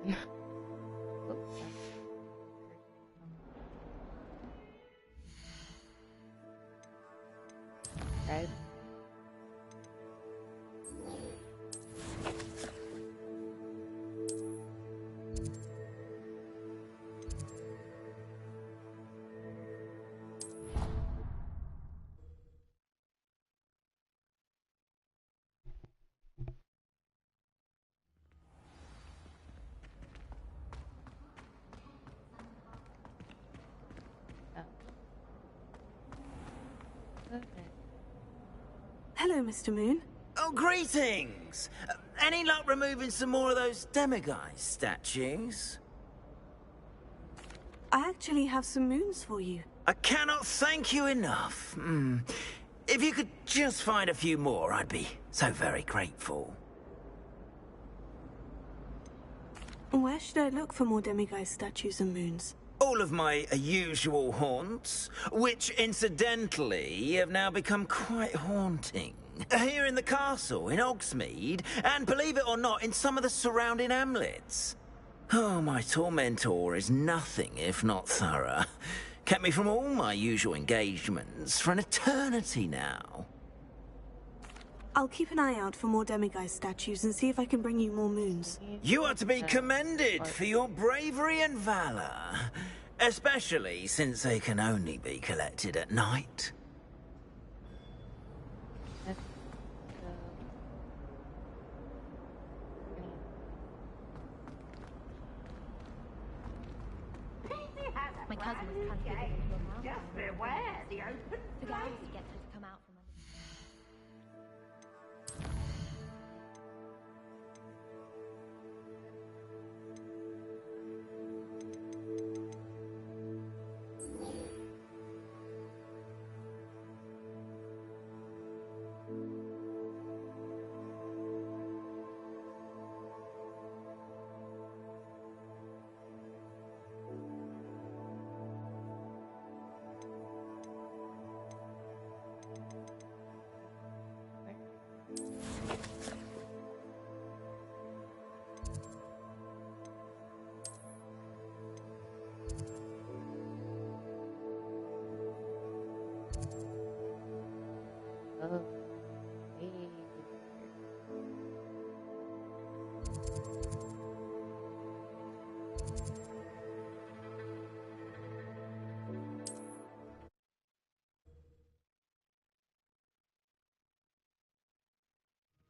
Right. Hello, Mr. Moon. Oh, greetings! Any luck removing some more of those demiguise statues? I actually have some moons for you. I cannot thank you enough. If you could just find a few more, I'd be so very grateful. Where should I look for more demiguise statues and moons? All of my usual haunts, which incidentally have now become quite haunting. Here in the castle, in Hogsmeade, and believe it or not, in some of the surrounding hamlets. Oh, my tormentor is nothing if not thorough. Kept me from all my usual engagements for an eternity now. I'll keep an eye out for more demiguise statues and see if I can bring you more moons. You are to be commended for your bravery and valor, especially since they can only be collected at night. My cousin was trying to get into a mouth. Just beware the open The guy was to get her to come out from under. Oh.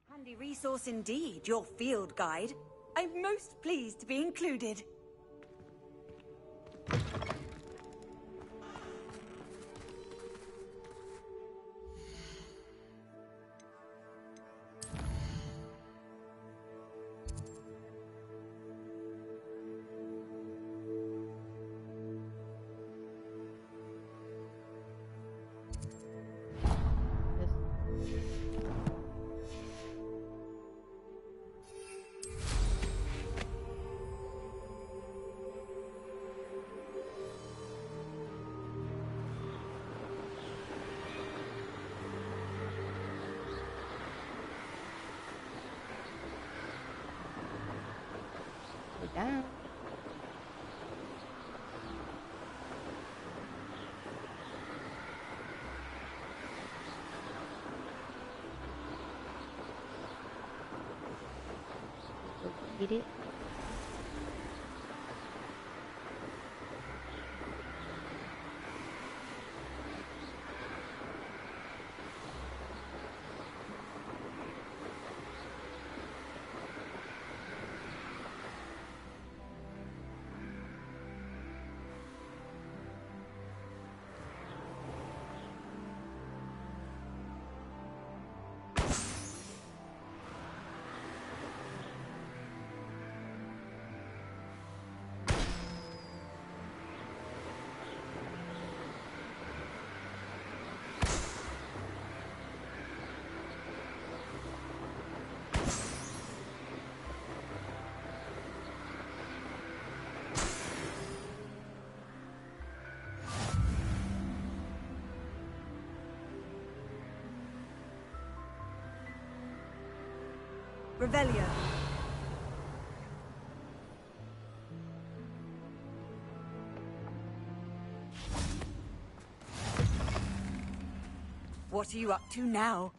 Handy resource indeed, your field guide. I'm most pleased to be included. Down. Eat it. Revelio. What are you up to now?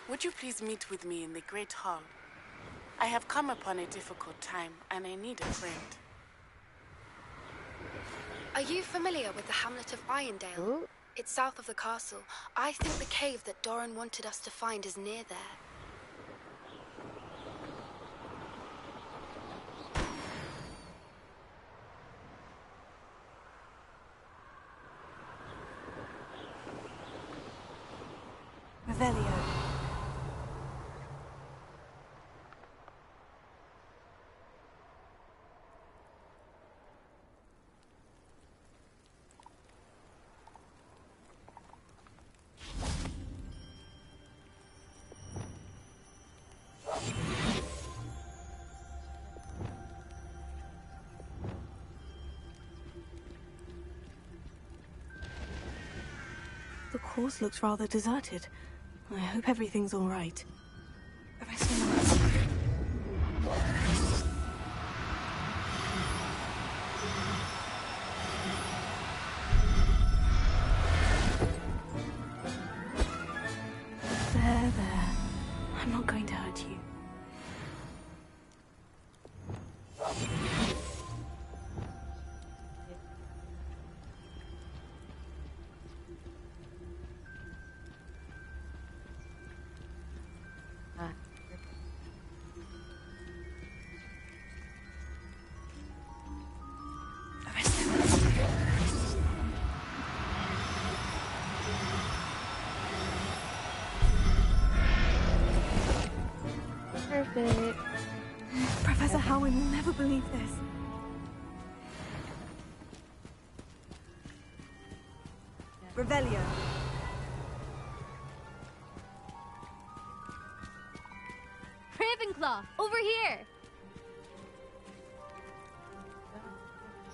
Would you please meet with me in the Great Hall? I have come upon a difficult time, and I need a friend. Are you familiar with the hamlet of Irondale? Ooh. It's south of the castle. I think the cave that Doran wanted us to find is near there. Revelio. The course looks rather deserted. I hope everything's all right. There. I'm not going to hurt you. Perfect. Professor Howin will never believe this. Revelio. Ravenclaw, over here!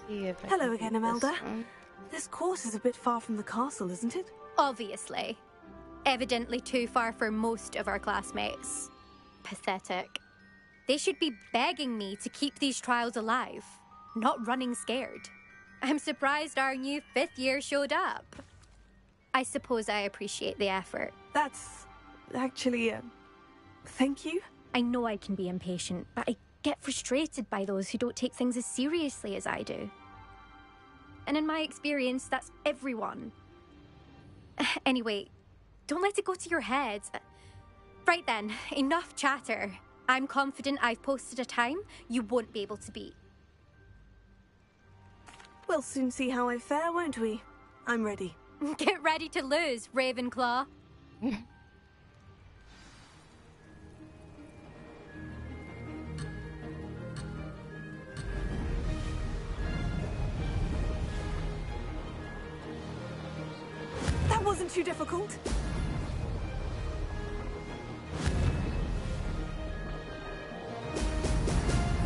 See if I Hello can again, beat this Imelda. one. This course is a bit far from the castle, isn't it? Obviously. Evidently too far for most of our classmates. Pathetic. They should be begging me to keep these trials alive, not running scared. I'm surprised our new 5th year showed up. I suppose I appreciate the effort. That's actually, thank you. I know I can be impatient, but I get frustrated by those who don't take things as seriously as I do. And in my experience, that's everyone. Anyway, don't let it go to your head. Right then, enough chatter. I'm confident I've posted a time you won't be able to beat. We'll soon see how I fare, won't we? I'm ready. Get ready to lose, Ravenclaw. That wasn't too difficult.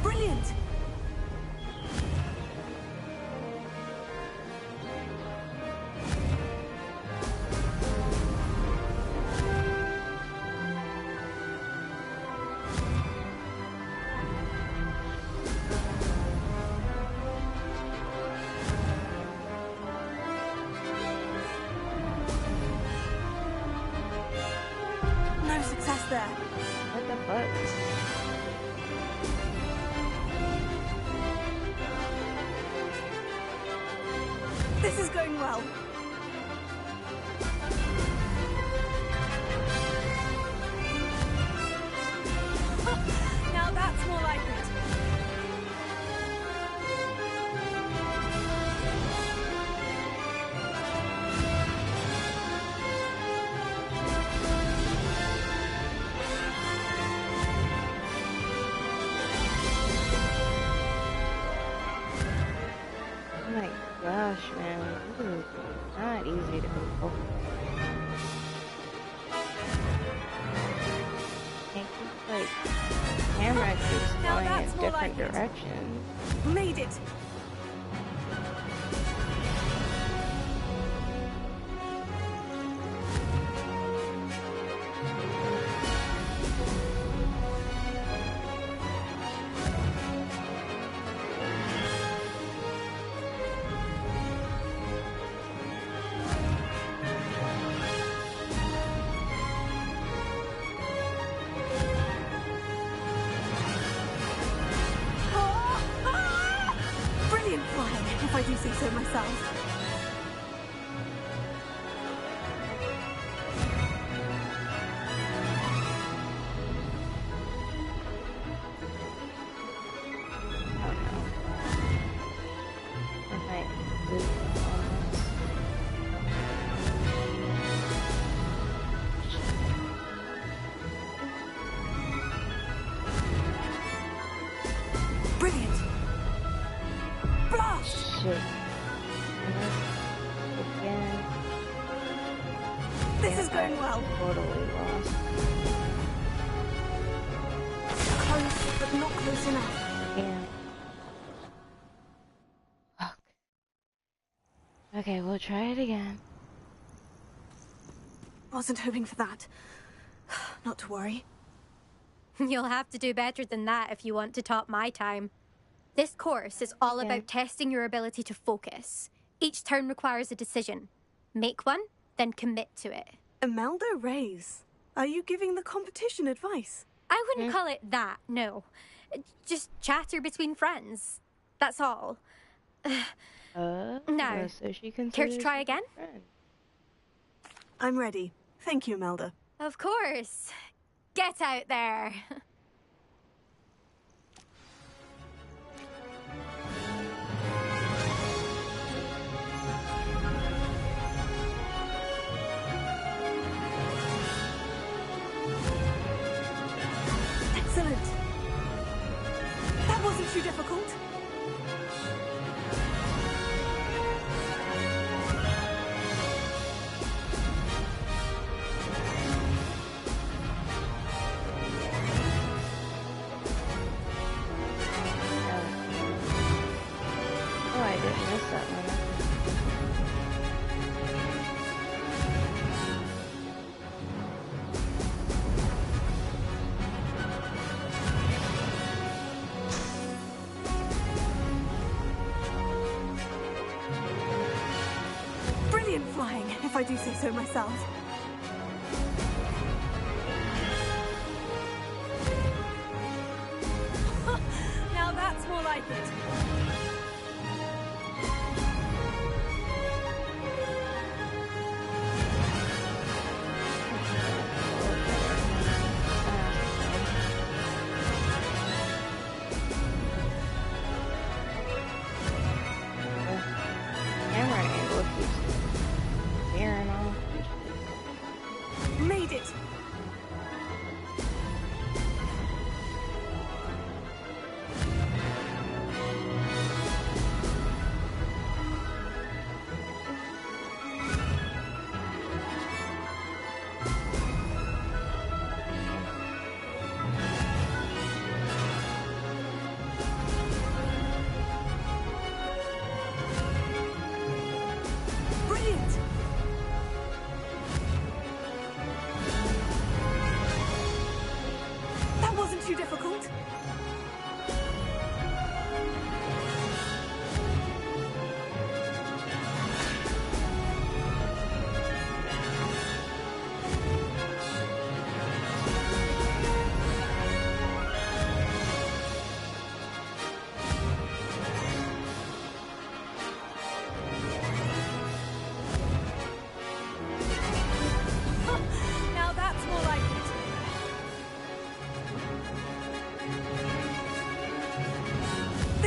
Brilliant! No success there. What the fuck? This is going well. Now that's more like it. Oh my gosh, man. This is not easy to control. Can't keep, like, camera keeps Now going that's in more different like it. directions. Made it. Brilliant flying, if I do say so myself. Oh no. I might lose on this. Brilliant. Blast! Shit. Again. This is going well. Totally lost. Close, but not close enough. Yeah. Fuck. Okay, we'll try it again. Wasn't hoping for that. Not to worry. You'll have to do better than that if you want to top my time. This course is all Yeah. about testing your ability to focus. Each turn requires a decision. Make one, then commit to it. Imelda Reyes, are you giving the competition advice? I wouldn't call it that, no. Just chatter between friends. That's all. No. So she can Care to try again? I'm ready. Thank you, Imelda. Of course. Get out there. Excellent. That wasn't too difficult. Oh, I didn't miss that one. Brilliant flying, if I do say so myself. Now that's more like it.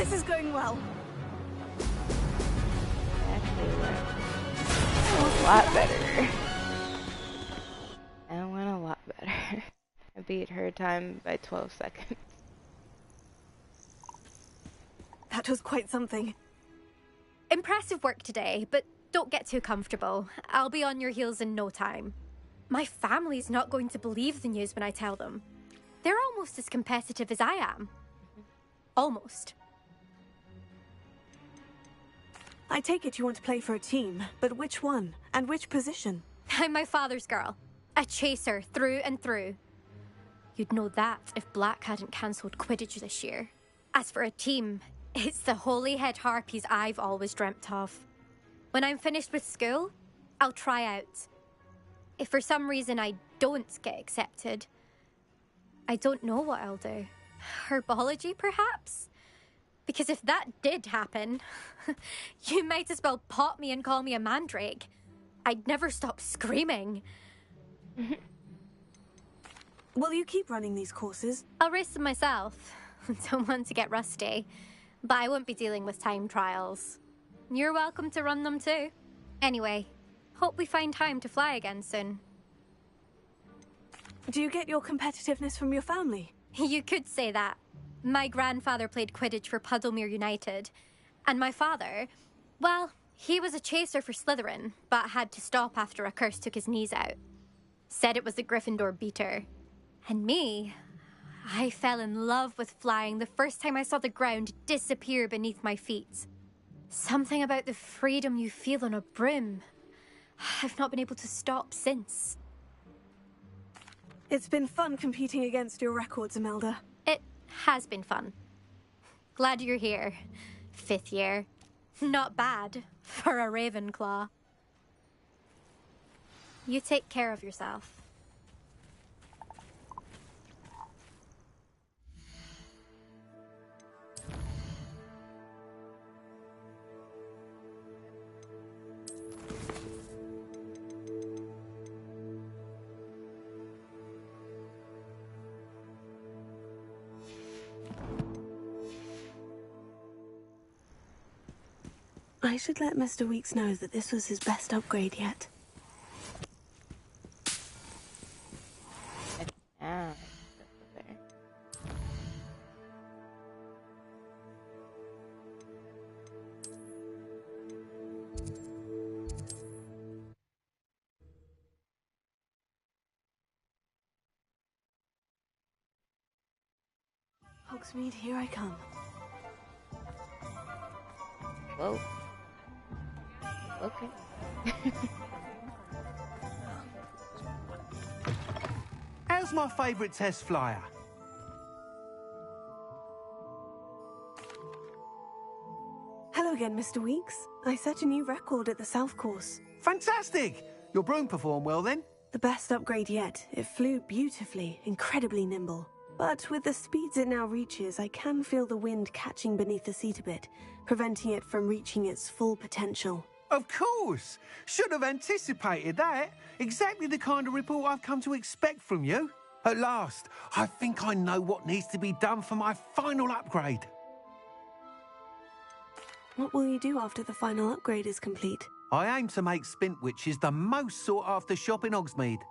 This is going well. Actually, a lot better. I went a lot better. I beat her time by 12 seconds. That was quite something. Impressive work today, but don't get too comfortable. I'll be on your heels in no time. My family's not going to believe the news when I tell them. They're almost as competitive as I am. Almost. I take it you want to play for a team, but which one? And which position? I'm my father's girl. A chaser through and through. You'd know that if Black hadn't cancelled Quidditch this year. As for a team, it's the holy-head harpies I've always dreamt of. When I'm finished with school, I'll try out. If for some reason I don't get accepted, I don't know what I'll do. Herbology, perhaps? Because if that did happen, you might as well pop me and call me a mandrake. I'd never stop screaming. Will you keep running these courses? I'll race them myself. Don't want to get rusty. But I won't be dealing with time trials. You're welcome to run them too. Anyway, hope we find time to fly again soon. Do you get your competitiveness from your family? You could say that. My grandfather played Quidditch for Puddlemere United. And my father, well, he was a chaser for Slytherin, but had to stop after a curse took his knees out. Said it was the Gryffindor beater. And me, I fell in love with flying the first time I saw the ground disappear beneath my feet. Something about the freedom you feel on a broom. I've not been able to stop since. It's been fun competing against your records, Imelda. It has been fun. Glad you're here. 5th year. Not bad for a Ravenclaw. You take care of yourself. I should let Mr. Weeks know that this was his best upgrade yet. Ah, there. Hogsmeade, here I come. Whoa. Okay. How's my favourite test flyer? Hello again, Mr. Weeks. I set a new record at the South Course. Fantastic! Your broom performed well then? The best upgrade yet. It flew beautifully, incredibly nimble. But with the speeds it now reaches, I can feel the wind catching beneath the seat a bit, preventing it from reaching its full potential. Of course! Should have anticipated that. Exactly the kind of report I've come to expect from you. At last, I think I know what needs to be done for my final upgrade. What will you do after the final upgrade is complete? I aim to make Spintwitches the most sought-after shop in Hogsmeade.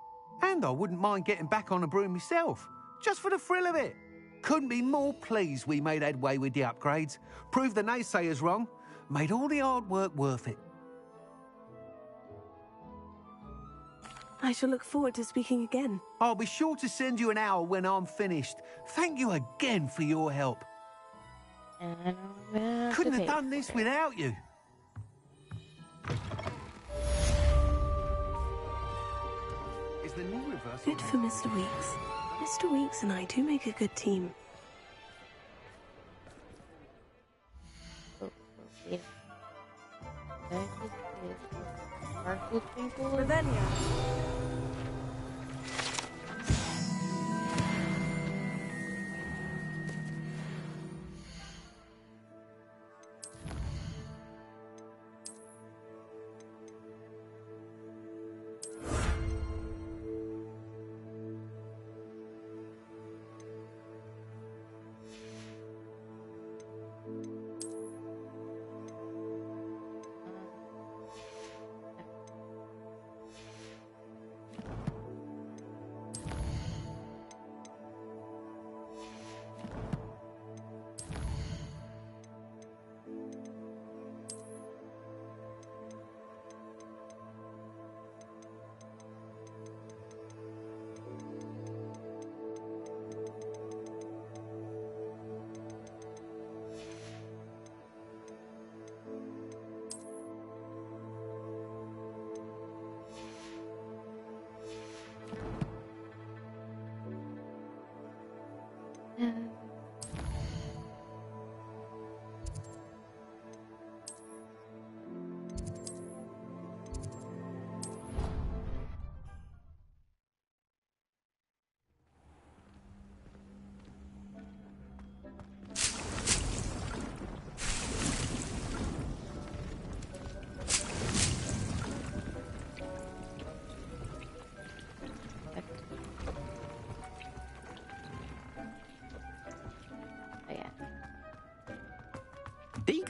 And I wouldn't mind getting back on a broom myself, just for the thrill of it. Couldn't be more pleased we made headway with the upgrades, proved the naysayers wrong, made all the hard work worth it. I shall look forward to speaking again. I'll be sure to send you an hour when I'm finished. Thank you again for your help. And we'll Couldn't have pay done this for it. without you. Is the new reversal... Good for Mr. Weeks. Mr. Weeks and I do make a good team. Oh, yeah. That is Sparkle Twinkle. Revelia.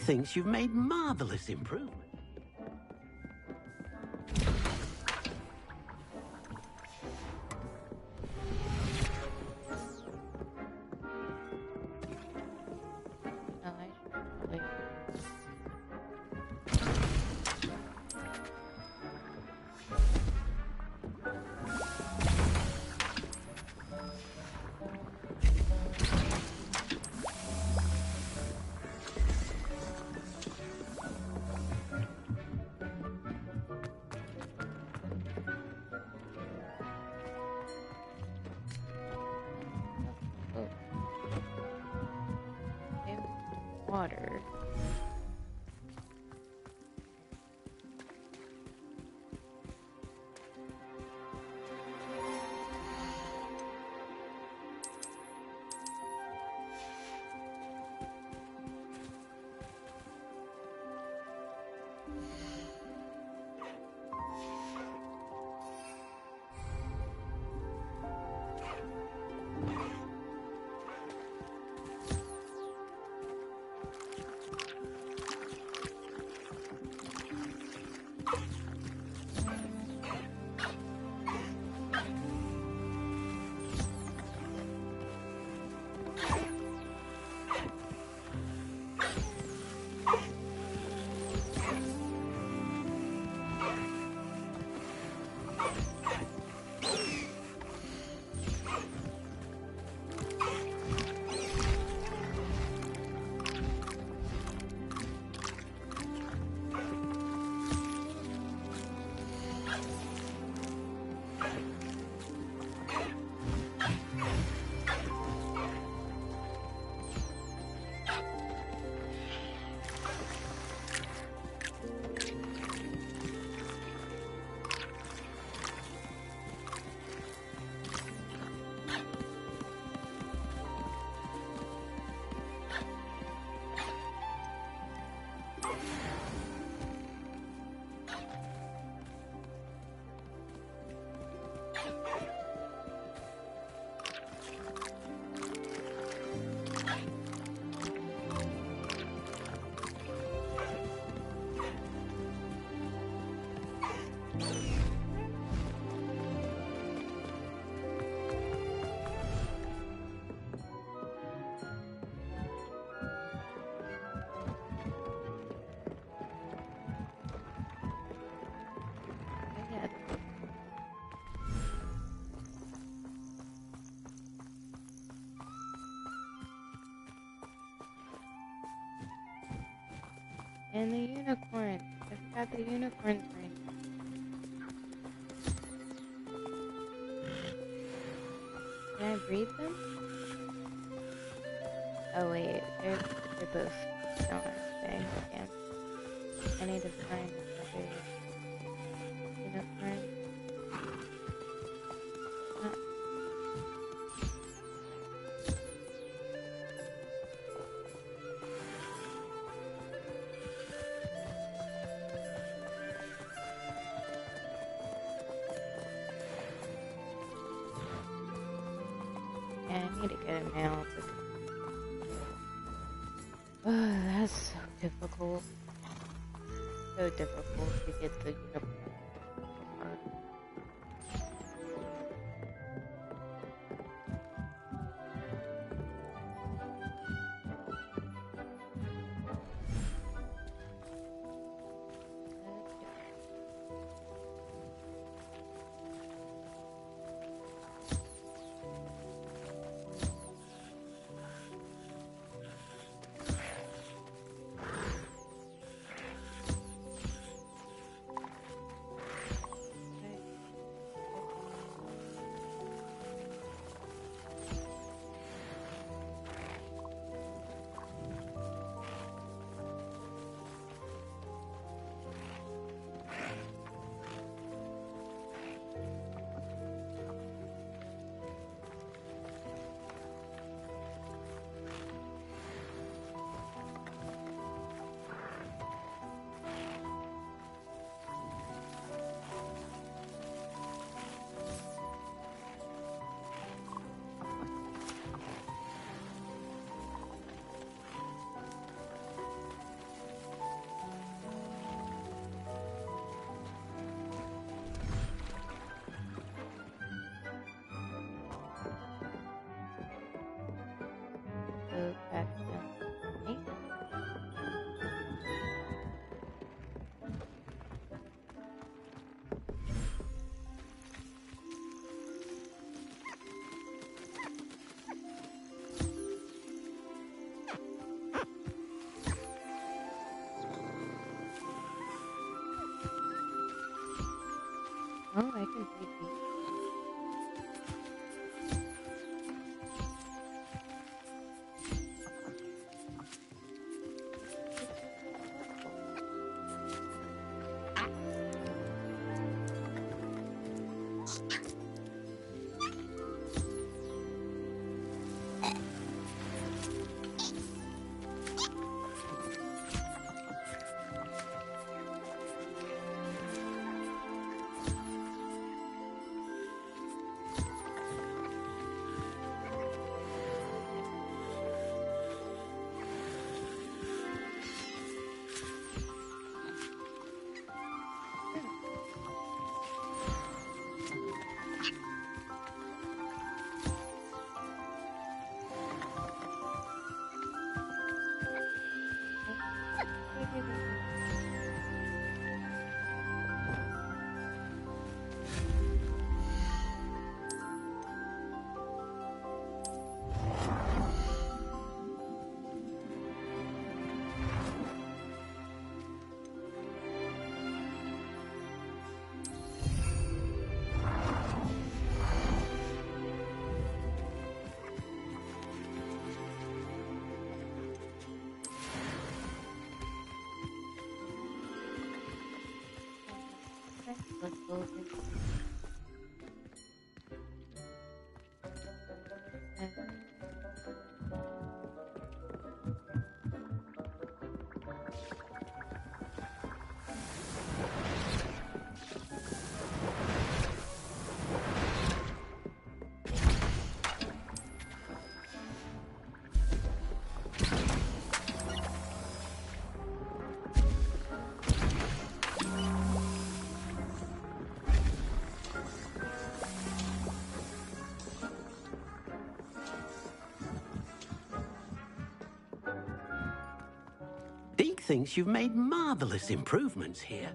thinks you've made marvelous improvement. No, I should probably. Water. And the unicorns. I forgot the unicorns right now. Can I breed them? Oh wait, they're both down, aren't they? Yeah. I need to find another unicorn. I need to get a male. Oh, that's so difficult. So difficult to get the unicorn. Oh, I can breathe deep. Let's go. Deke thinks you've made marvelous improvements here.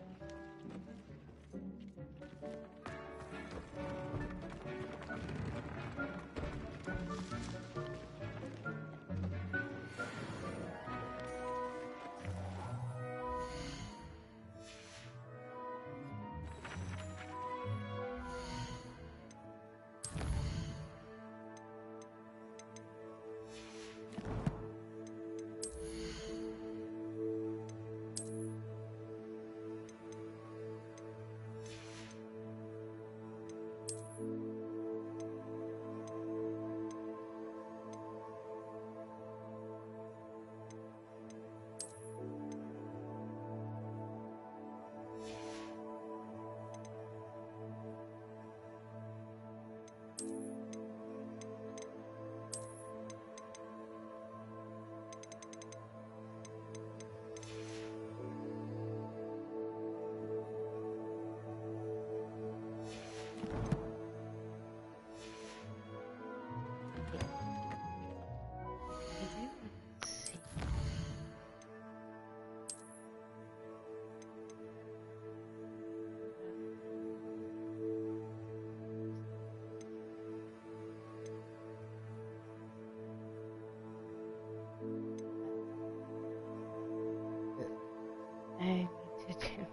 I need to do.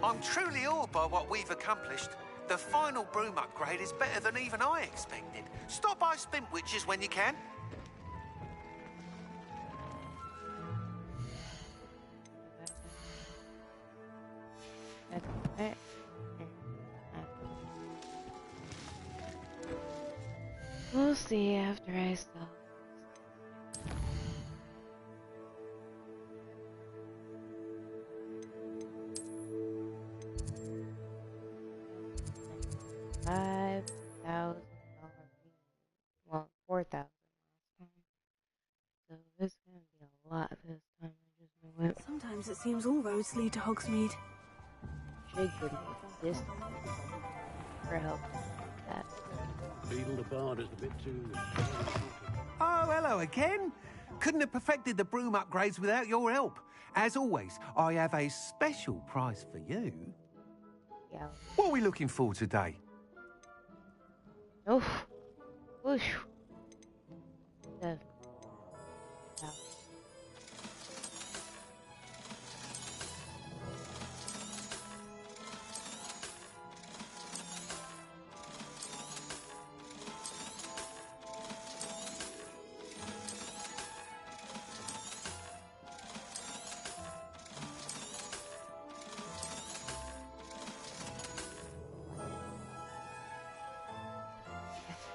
I'm truly awed by what we've accomplished. The final broom upgrade is better than even I expected. Stop by Spintwitches when you can. We'll see after I stop. $5,000. Well, 4,000 last time. So it's gonna be a lot this time. I just know it. Sometimes it seems all roads lead to Hogsmeade. Should give me this for help with that. Beetle the Bard is a bit too... Oh, hello again. Couldn't have perfected the broom upgrades without your help. As always, I have a special prize for you. Yeah. What are we looking for today? Oof. Whoosh.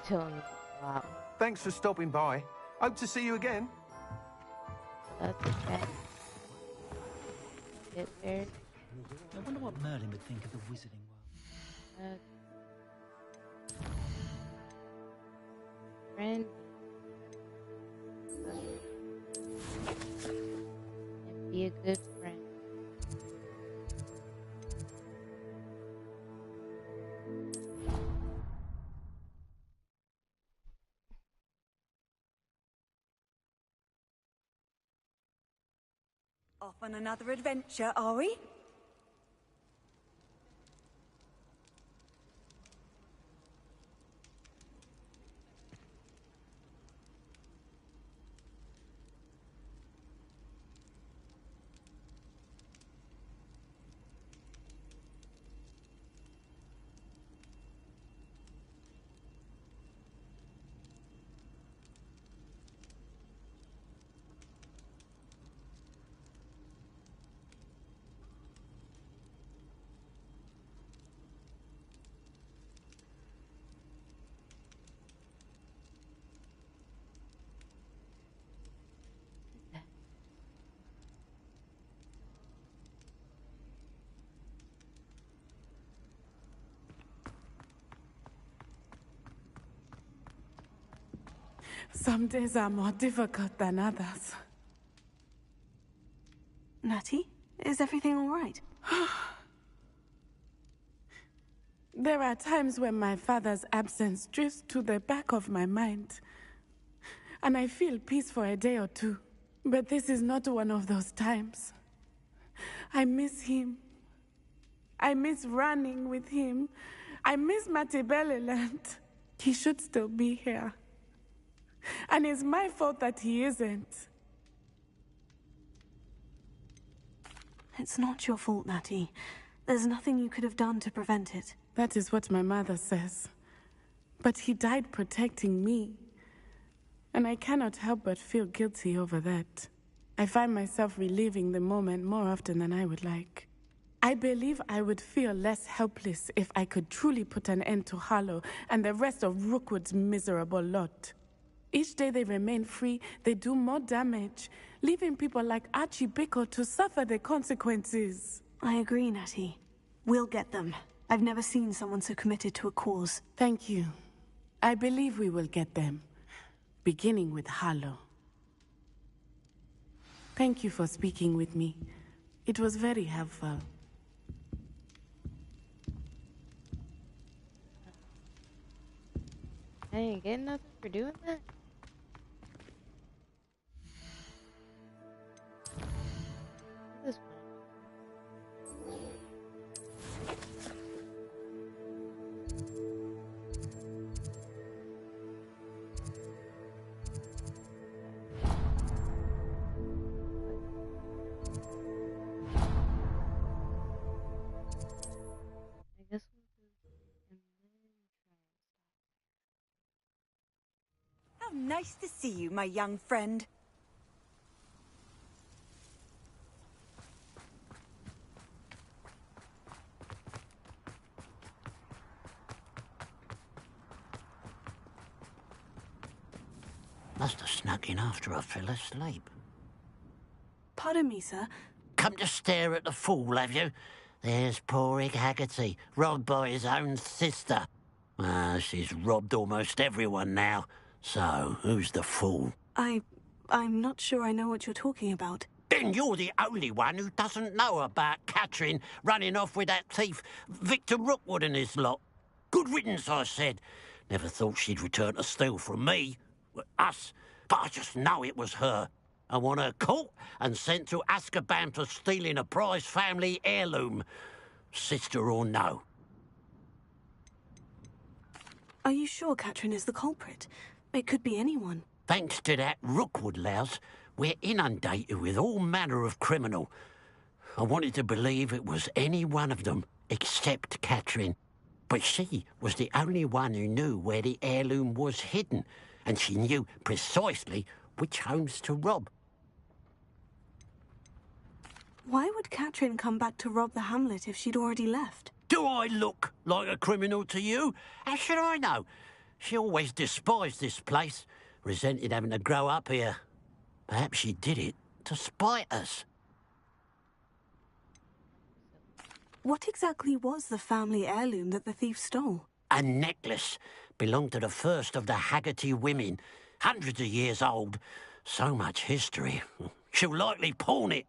Still need a lot. Thanks for stopping by. Hope to see you again. That's okay. Get there. I wonder what Merlin would think of the wizarding world. Friend. And be a good friend. Off on another adventure, are we? Some days are more difficult than others. Natty, is everything all right? There are times when my father's absence drifts to the back of my mind, and I feel peace for a day or two. But this is not one of those times. I miss him. I miss running with him. I miss Matibeleland. He should still be here. And it's my fault that he isn't. It's not your fault, Natty. There's nothing you could have done to prevent it. That is what my mother says. But he died protecting me. And I cannot help but feel guilty over that. I find myself reliving the moment more often than I would like. I believe I would feel less helpless if I could truly put an end to Harlow and the rest of Rookwood's miserable lot. Each day they remain free, they do more damage, leaving people like Archie Bickle to suffer the consequences. I agree, Natty. We'll get them. I've never seen someone so committed to a cause. Thank you. I believe we will get them, beginning with Harlow. Thank you for speaking with me. It was very helpful. I ain't getting nothing for doing that. This one. I guess we'll do and then try and How nice to see you, my young friend. Must have snuck in after I fell asleep. Pardon me, sir. Come to stare at the fool, have you? There's poor Ig Haggerty, robbed by his own sister. She's robbed almost everyone now. So, who's the fool? I'm not sure I know what you're talking about. Then you're the only one who doesn't know about Catherine running off with that thief, Victor Rookwood and his lot. Good riddance, I said. Never thought she'd return to steal from me. Us. But I just know it was her. I want her caught and sent to Azkaban for stealing a prize family heirloom. Sister or no. Are you sure Catherine is the culprit? It could be anyone. Thanks to that Rookwood louse, we're inundated with all manner of criminal. I wanted to believe it was any one of them, except Catherine. But she was the only one who knew where the heirloom was hidden, and she knew precisely which homes to rob. Why would Catherine come back to rob the hamlet if she'd already left? Do I look like a criminal to you? How should I know? She always despised this place, resented having to grow up here. Perhaps she did it to spite us. What exactly was the family heirloom that the thief stole? A necklace belonged to the first of the Haggerty women. Hundreds of years old. So much history. She'll likely pawn it.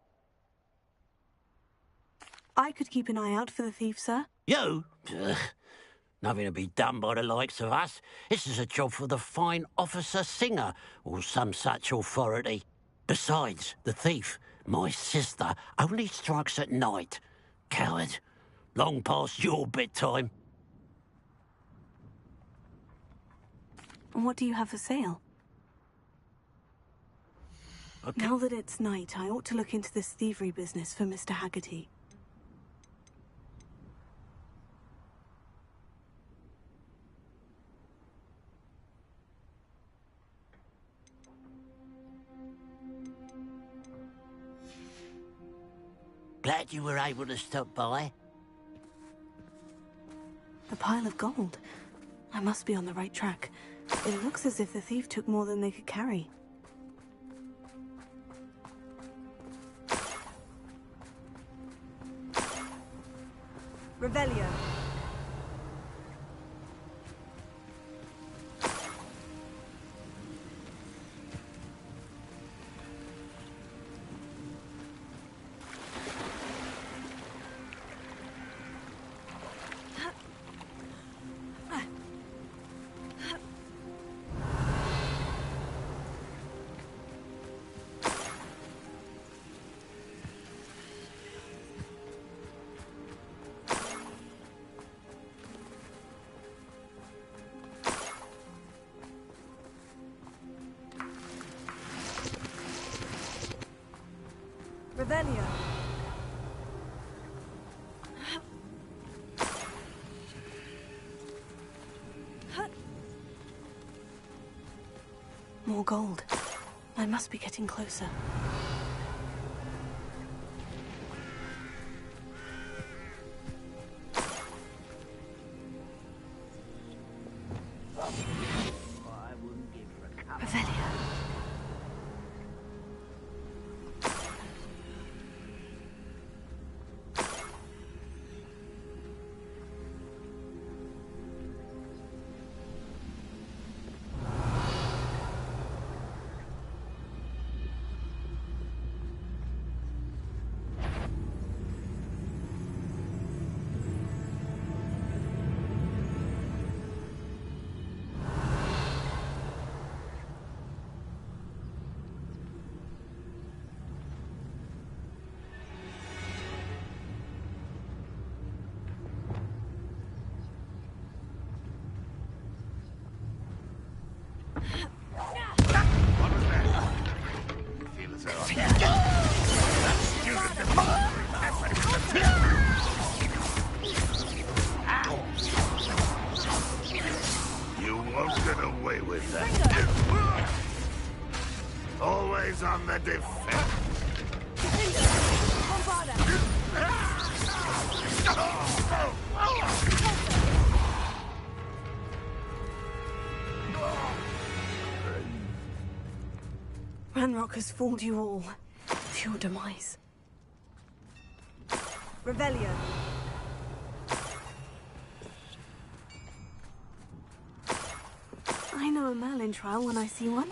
I could keep an eye out for the thief, sir. You? Ugh. Nothing to be done by the likes of us. This is a job for the fine officer Singer, or some such authority. Besides, the thief, my sister, only strikes at night. Coward. Long past your bedtime. What do you have for sale? Okay. Now that it's night, I ought to look into this thievery business for Mr. Haggerty. Glad you were able to stop by. A pile of gold. I must be on the right track. It looks as if the thief took more than they could carry. Revelio. Revelio. More gold. I must be getting closer. Revelio. You won't get away with that. Always on the defense. Ranrock has fooled you all. To your demise. Revelio. I know a Merlin trial when I see one.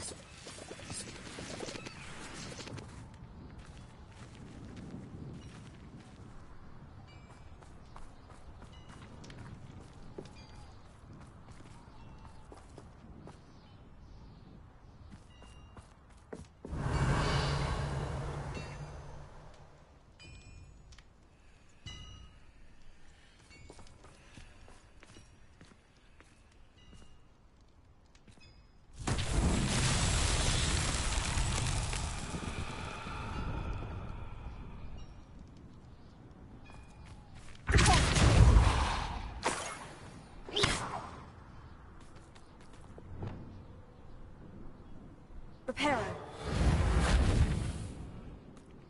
Reparo.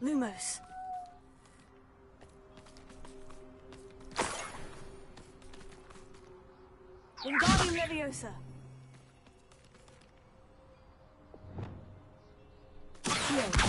Lumos. Wingardium Leviosa. Revelio.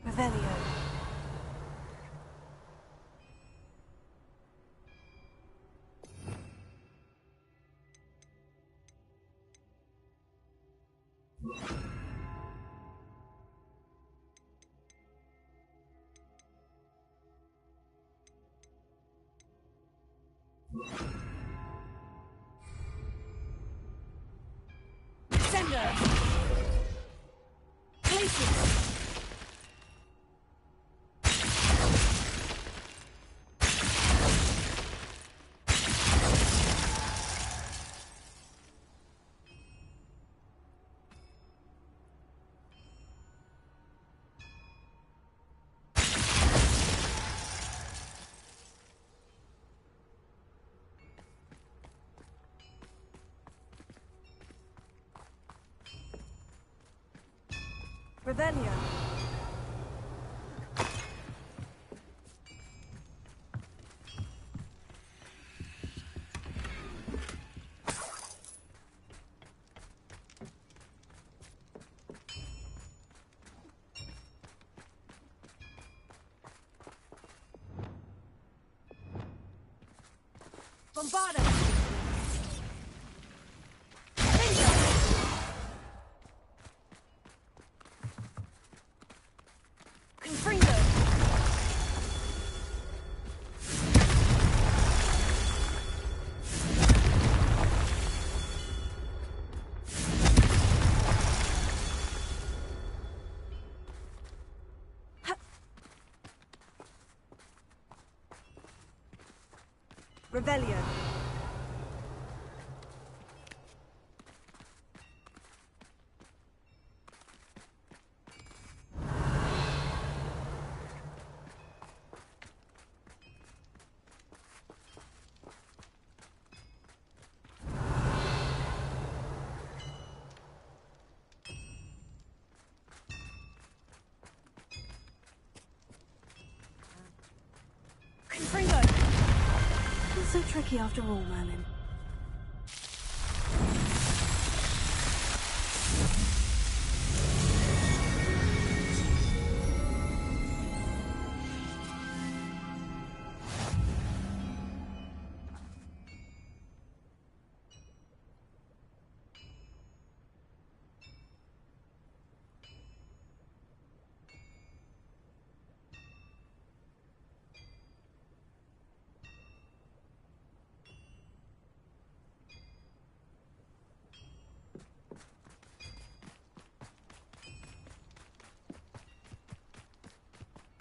Revelio. Sender. Places. Revelio. Bombarda. Confringo. Revelio. Confringo. Not so tricky after all, Merlin.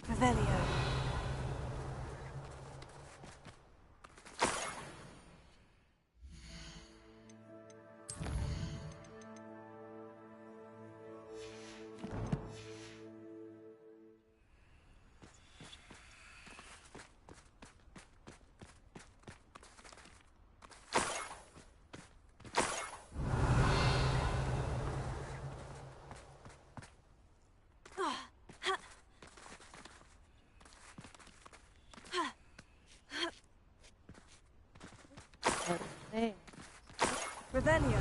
Revelio. There. Revelio.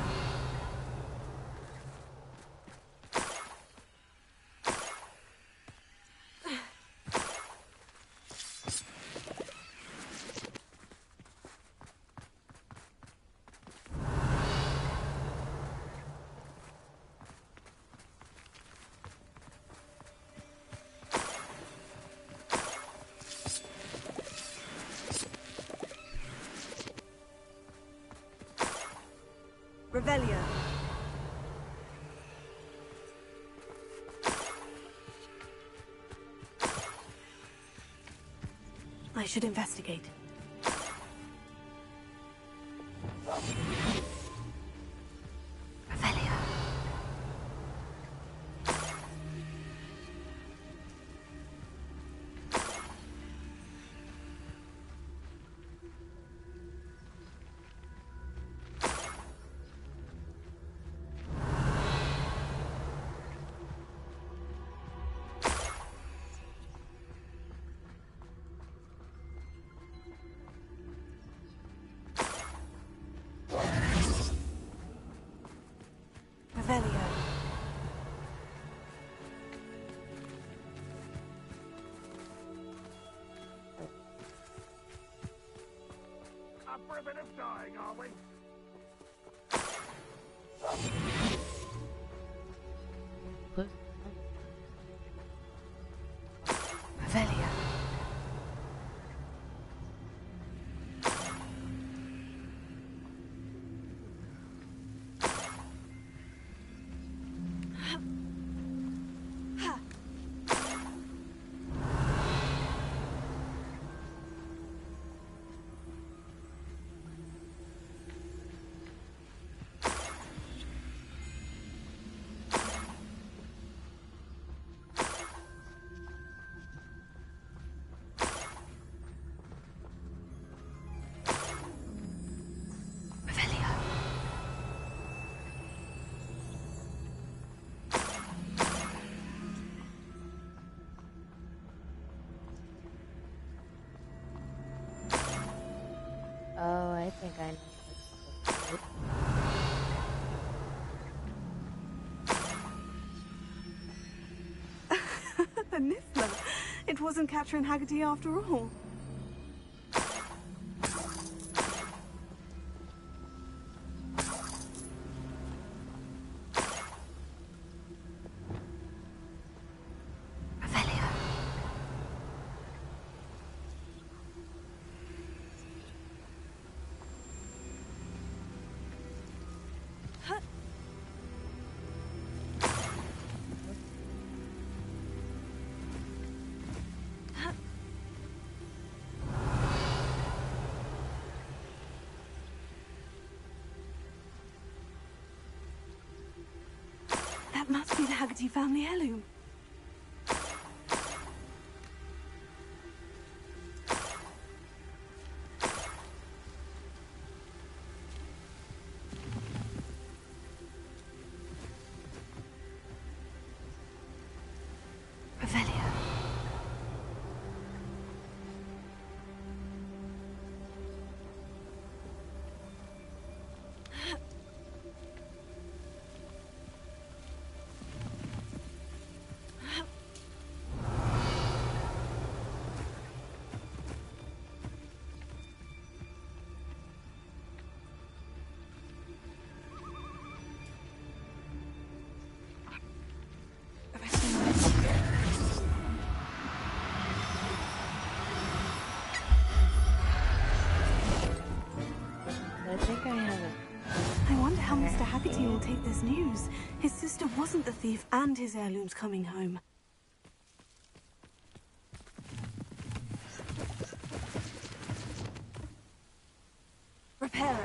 Revelio. I should investigate. Revelio. Revelio. Up for a bit of dying, are we? Revelio. Oh, I think I know this. A Niffler. It wasn't Catherine Haggerty after all. Revelio. That must be the Haggerty family heirloom. Revelio. I think I have it. I wonder how Mr. Haggerty will take this news. His sister wasn't the thief and his heirloom's coming home. Reparo.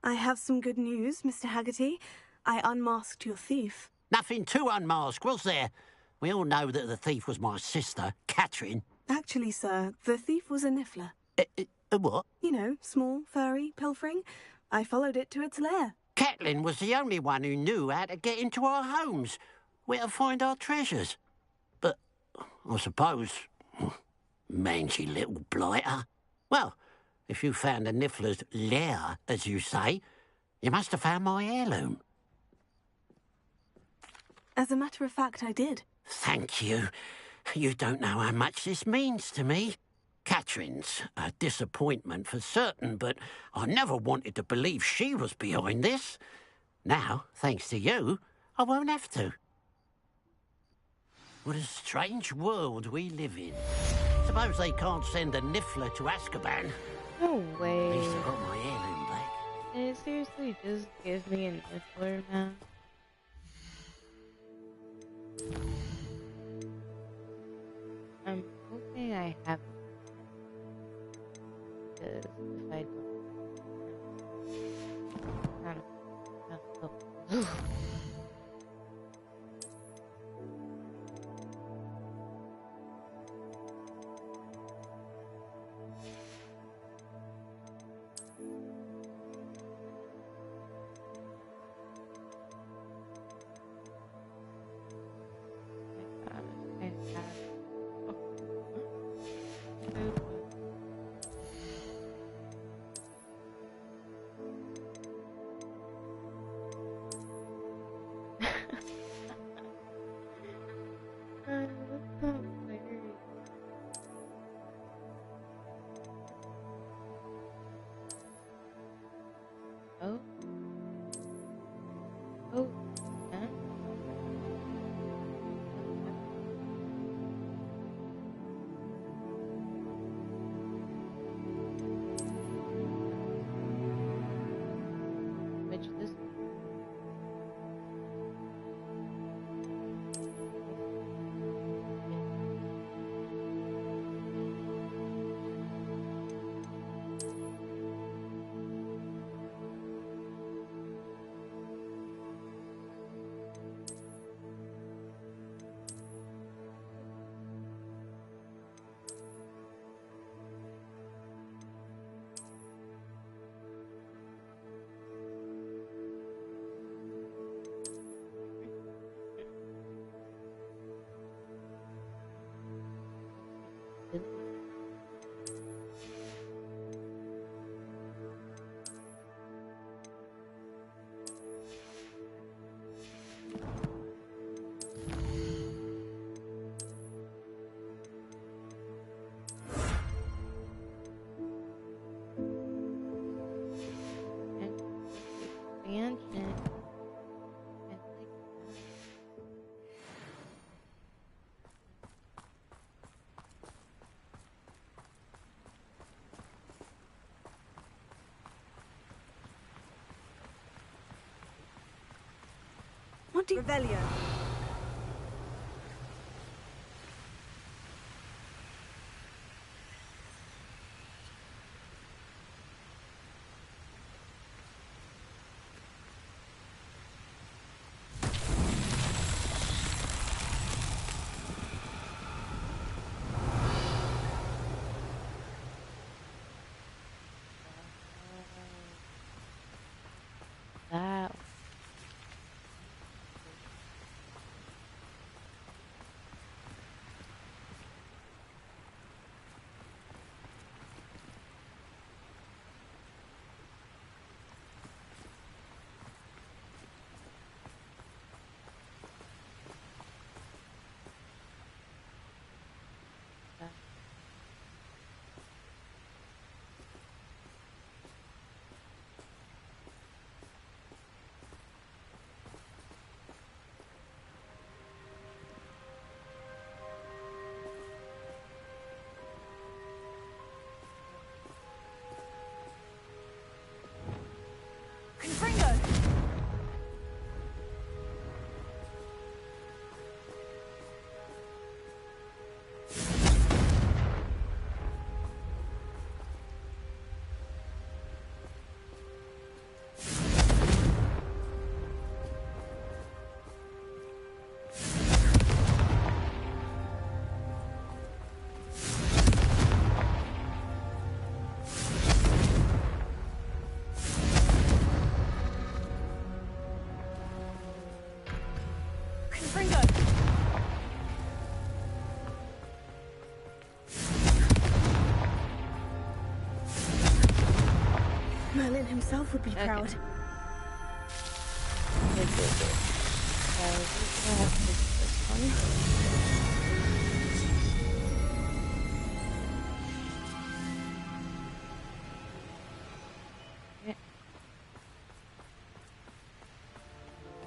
I have some good news, Mr. Haggerty. I unmasked your thief. Nothing to unmask, was there? We all know that the thief was my sister, Catherine. Actually, sir, the thief was a Niffler. What? You know, small, furry, pilfering. I followed it to its lair. Catelyn was the only one who knew how to get into our homes, where to find our treasures. But I suppose, mangy little blighter. Well, if you found the Niffler's lair, as you say, you must have found my heirloom. As a matter of fact, I did. Thank you. You don't know how much this means to me. Catherine's a disappointment for certain, but I never wanted to believe she was behind this. Now, thanks to you, I won't have to. What a strange world we live in. Suppose they can't send a Niffler to Azkaban. No way. At least I got my heirloom back. Can you seriously just give me an Niffler, man? I'm hoping I have it. Because if I don't, Oh. Oh. Huh? Which this? Expansion. What do you... Revelio. That. Merlin himself would be proud. Good. We're gonna have to do this one.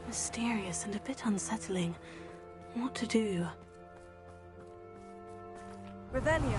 Mysterious and a bit unsettling. What to do? Revelio.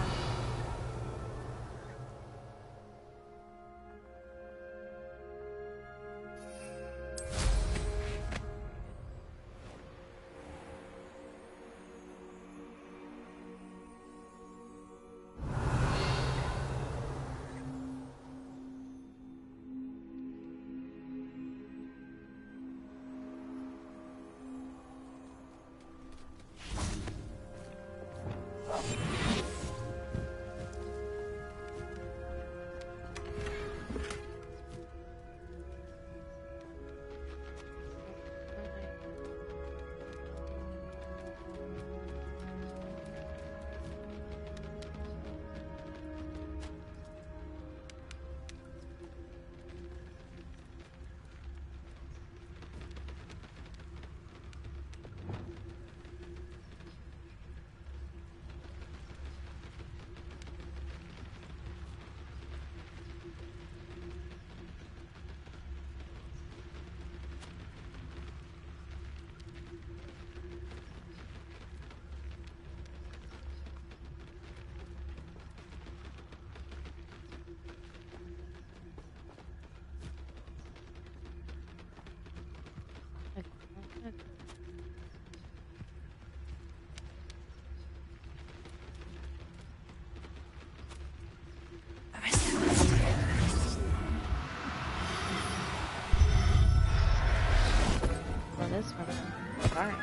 Well, this one's fine.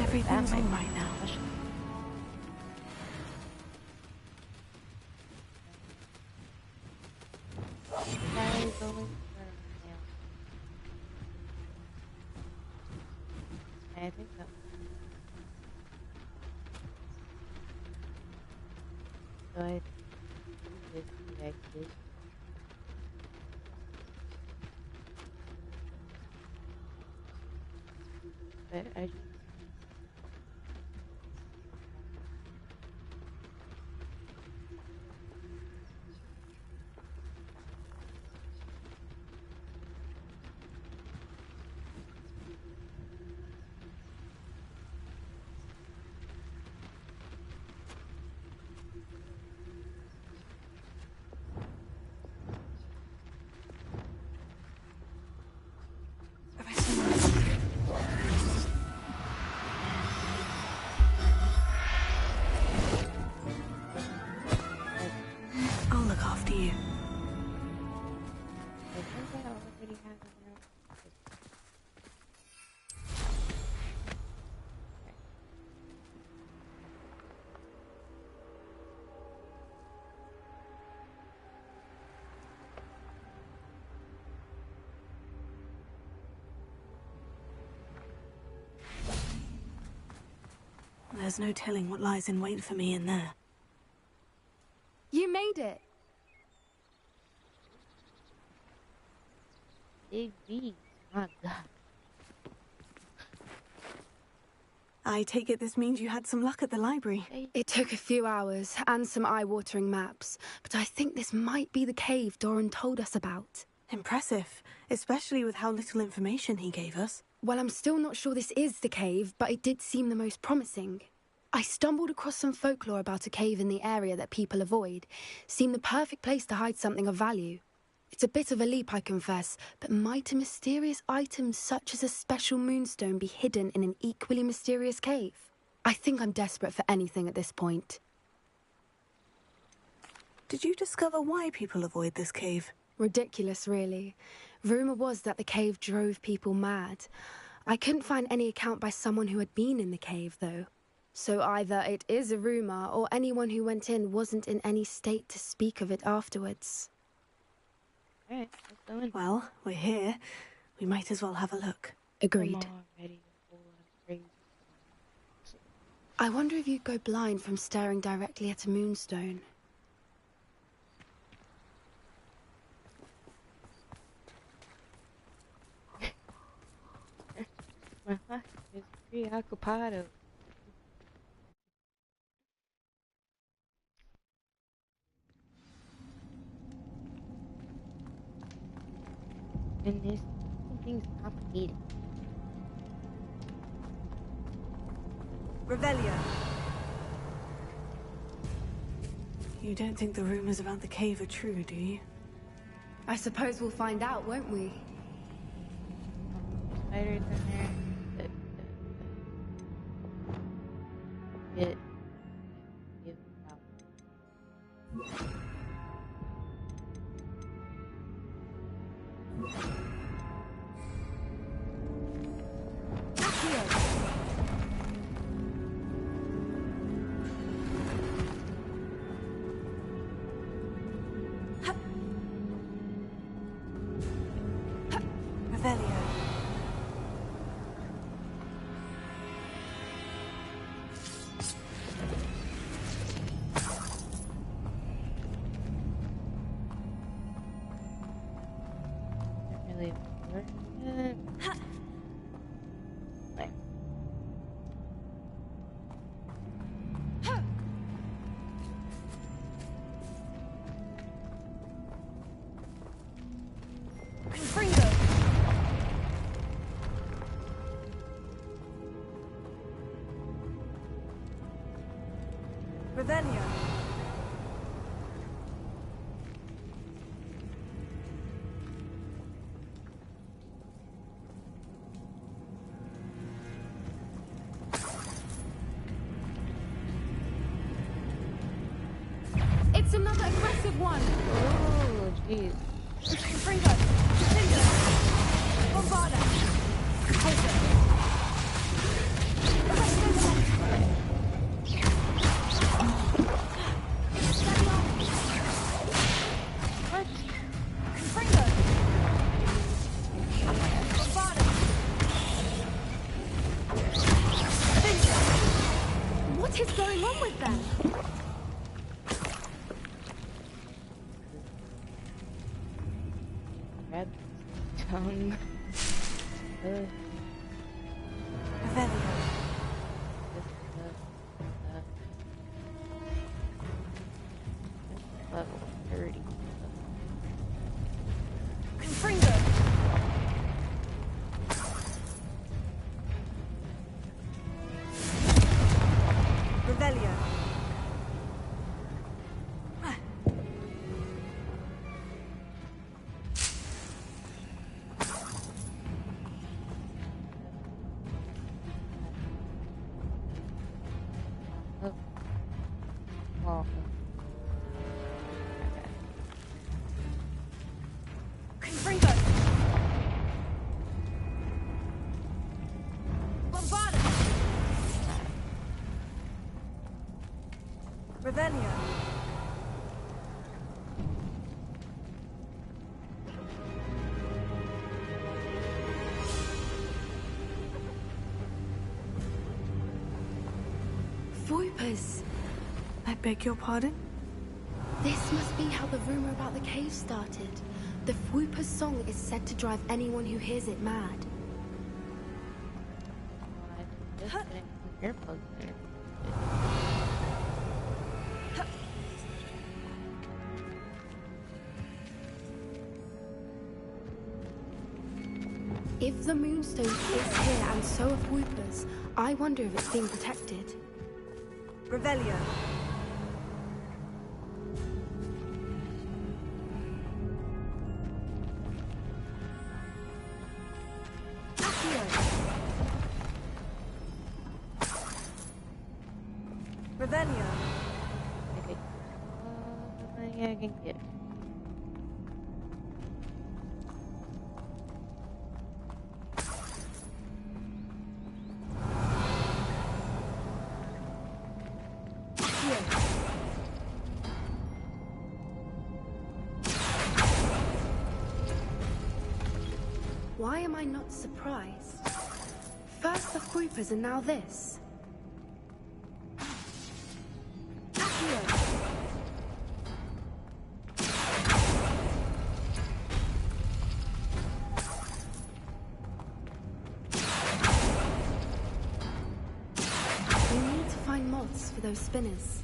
Everything's all right now. I think so. So I think this connected. But I just I'll look after you. I think I already have it now. There's no telling what lies in wait for me in there. You made it. Big B. My God. I take it this means you had some luck at the library. It took a few hours and some eye-watering maps, but I think this might be the cave Doran told us about. Impressive, especially with how little information he gave us. Well, I'm still not sure this is the cave, but it did seem the most promising. I stumbled across some folklore about a cave in the area that people avoid. Seemed the perfect place to hide something of value. It's a bit of a leap, I confess, but might a mysterious item such as a special moonstone be hidden in an equally mysterious cave? I think I'm desperate for anything at this point. Did you discover why people avoid this cave? Ridiculous, really. Rumour was that the cave drove people mad. I couldn't find any account by someone who had been in the cave, though. So either it is a rumour, or anyone who went in wasn't in any state to speak of it afterwards. Alright, let's go in. Well, we're here. We might as well have a look. Agreed. I'm already full of crazy. I wonder if you'd go blind from staring directly at a moonstone. My life is preoccupied. And this thing's complicated. Revelio. You don't think the rumors about the cave are true, do you? I suppose we'll find out, won't we? Spiders in there. Get out. Revelio. Really important. Like, Confringo. Revelio. It's another aggressive one! oh, jeez. Confringo. Cinder. Bombarda. Taser. What? Confringo. Bombarda. Cinder. What is going on with them? Grab his tongue. Revelio. Level 30. Confringo. Revelio. Oh. Well. Confringo. Bombarda. Revelio. Voipers! I beg your pardon? This must be how the rumor about the cave started. The Whooper's song is said to drive anyone who hears it mad. Just putting some earplugs there. If the Moonstone is here and so are Whoopers, I wonder if it's being protected. Revelio. Revelio. Okay. Yeah, I can get. Why am I not surprised? First the Whoopers and now this. those spinners.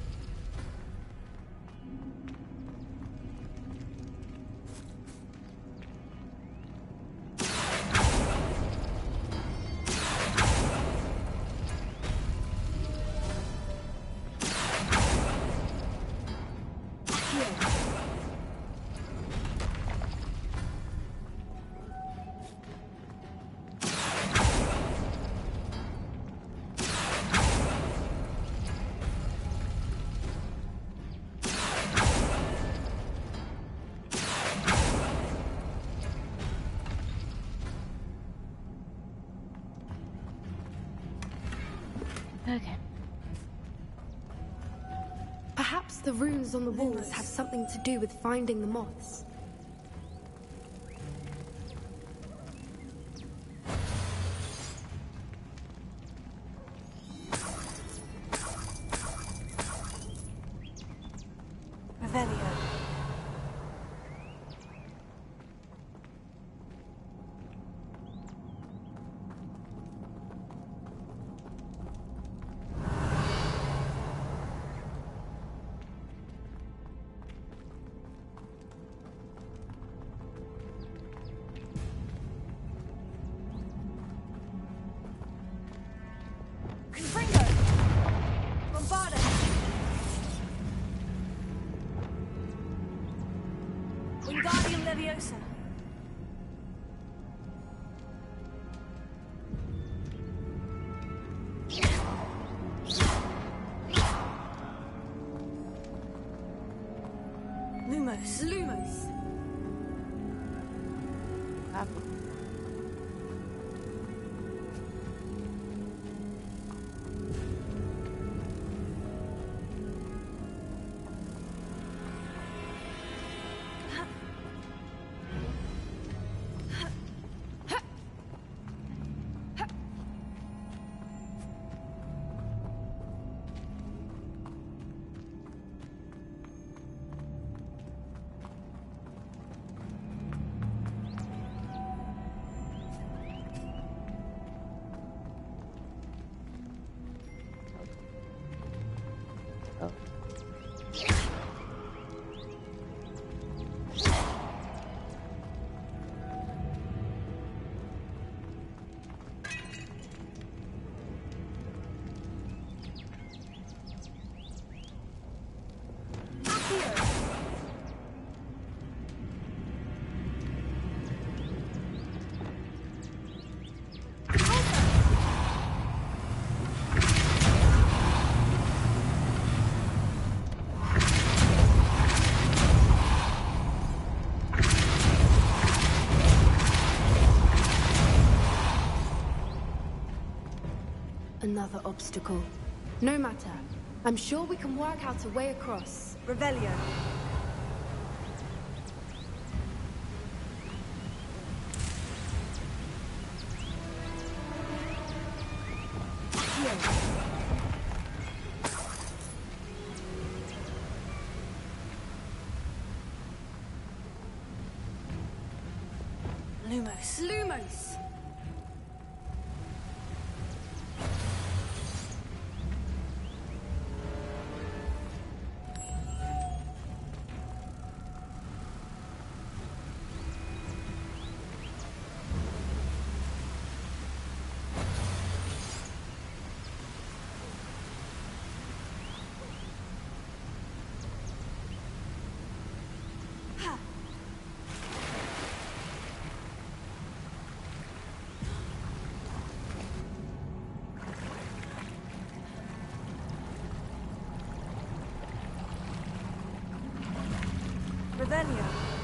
Okay. Perhaps the runes on the walls have something to do with finding the moths. Revelio. Confringo! Bombarda! Wingardium Leviosa! Lumos! Lumos! Oh. Another obstacle. No matter. I'm sure we can work out a way across. Revelio. Lumos. Lumos! Revelio.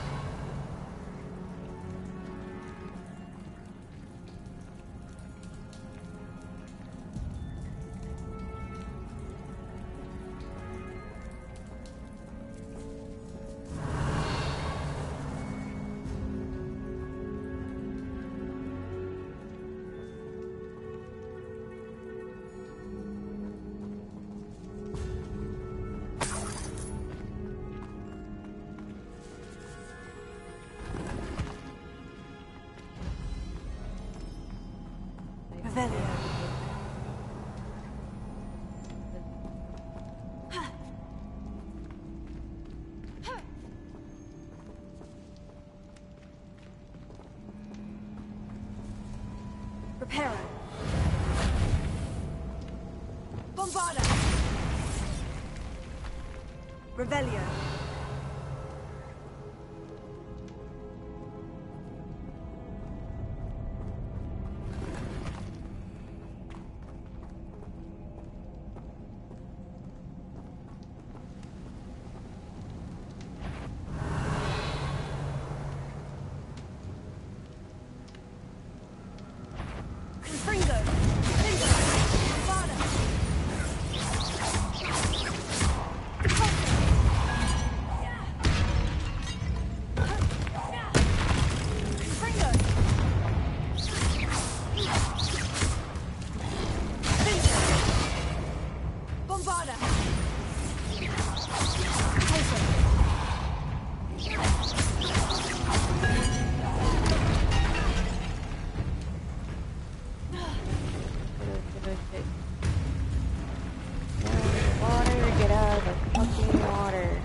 Reparo. Bombarda. Revelio. Get out of the fucking water.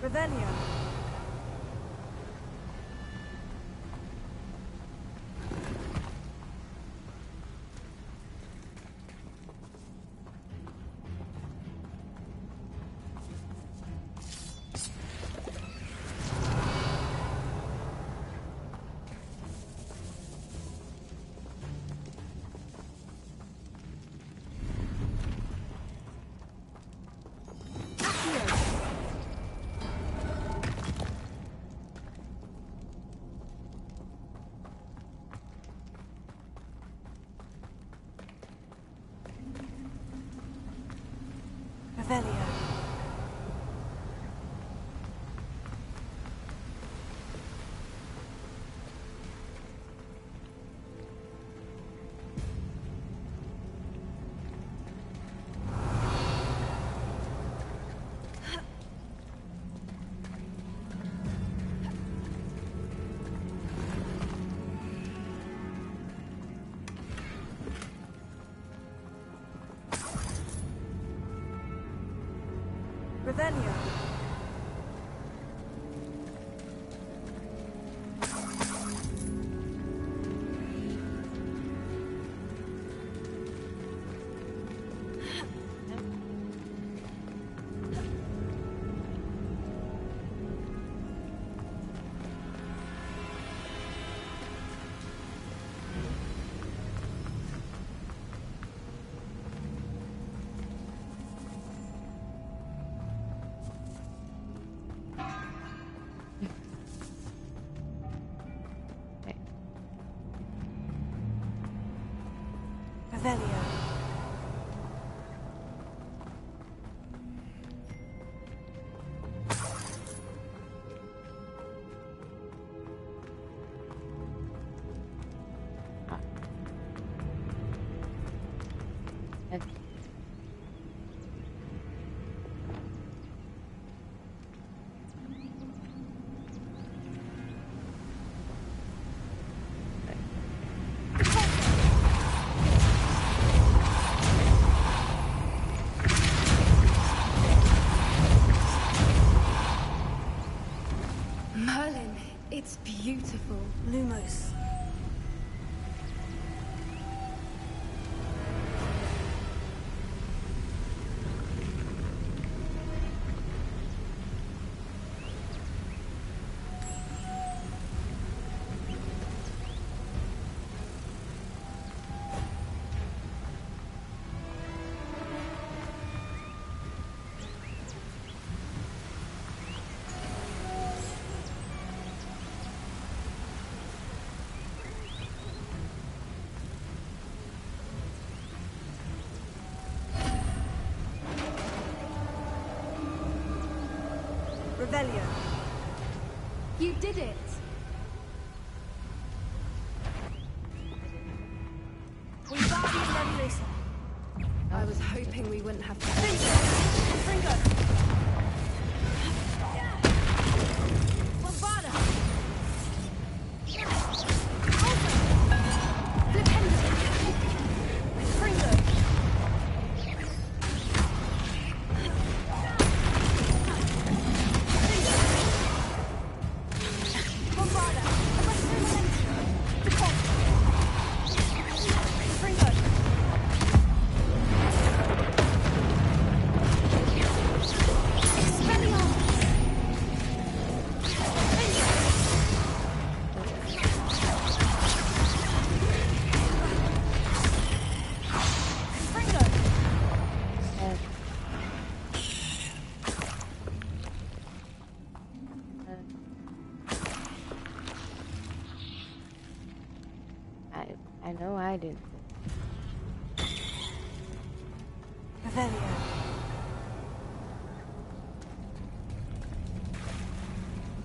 Revelio. Revelio. Revelio. Revelio. It's beautiful. Lumos. Revelio. You did it! I was hoping we wouldn't have to. Fringo! Bombada! Fringo! I know I didn't. Revelio.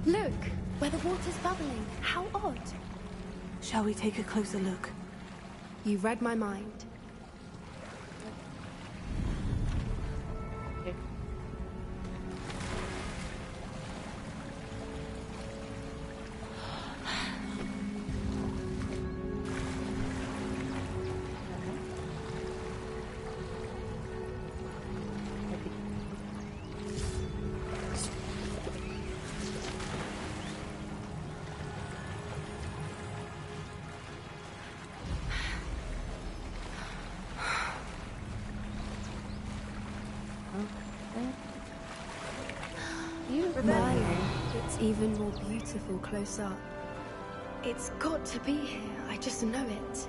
Look, where the water's bubbling. How odd. Shall we take a closer look? You read my mind. It's even more beautiful close up. It's got to be here. I just know it.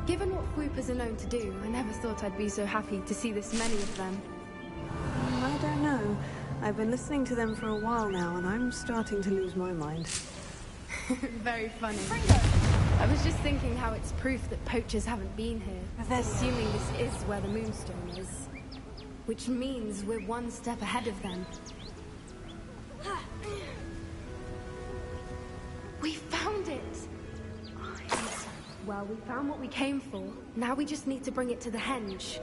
Given what Whoopers are known to do, I never thought I'd be so happy to see this many of them. I don't know. I've been listening to them for a while now, and I'm starting to lose my mind. Very funny. I was just thinking how it's proof that poachers haven't been here, assuming this is where the Moonstone is. Which means we're one step ahead of them. We found it! Well, we found what we came for. Now we just need to bring it to the henge.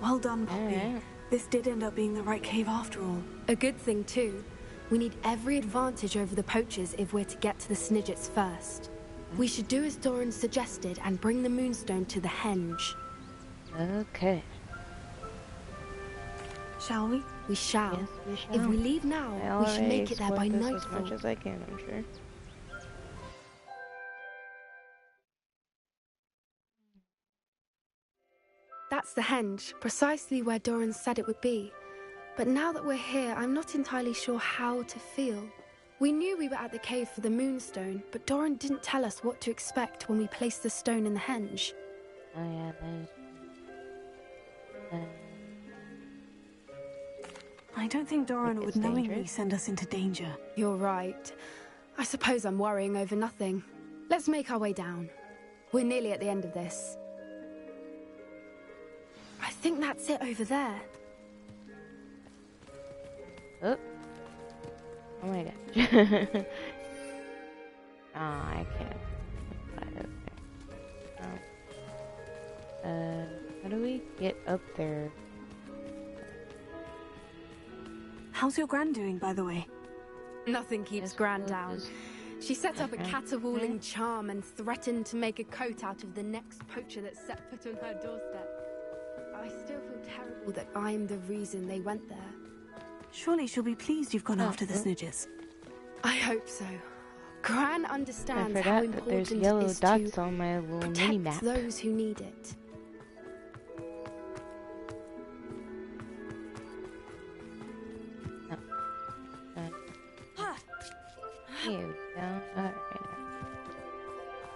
Well done, Poppy. This did end up being the right cave after all. A good thing, too. We need every advantage over the poachers if we're to get to the Snidgets first. We should do as Doran suggested and bring the Moonstone to the henge. Okay. Shall we? We shall. Yes, we shall. If we leave now, we should make it there by nightfall. As much as I can, I'm sure. That's the henge, precisely where Doran said it would be. But now that we're here, I'm not entirely sure how to feel. We knew we were at the cave for the Moonstone, but Doran didn't tell us what to expect when we placed the stone in the henge. Oh yeah, I don't think Doran would knowingly send us into danger. You're right. I suppose I'm worrying over nothing. Let's make our way down. We're nearly at the end of this. I think that's it over there. Oh. Oh my gosh. Oh, I can't. Okay. Oh. How do we get up there? How's your Gran doing, by the way? Nothing keeps Gran down. She set up a caterwauling charm and threatened to make a coat out of the next poacher that set foot on her doorstep. I still feel terrible that I'm the reason they went there. Surely she'll be pleased you've gone after the snidges. I hope so. Gran understands I how forgot that there's important yellow it is dots to on my little mini protect map. those who need it. Here we go. Alright.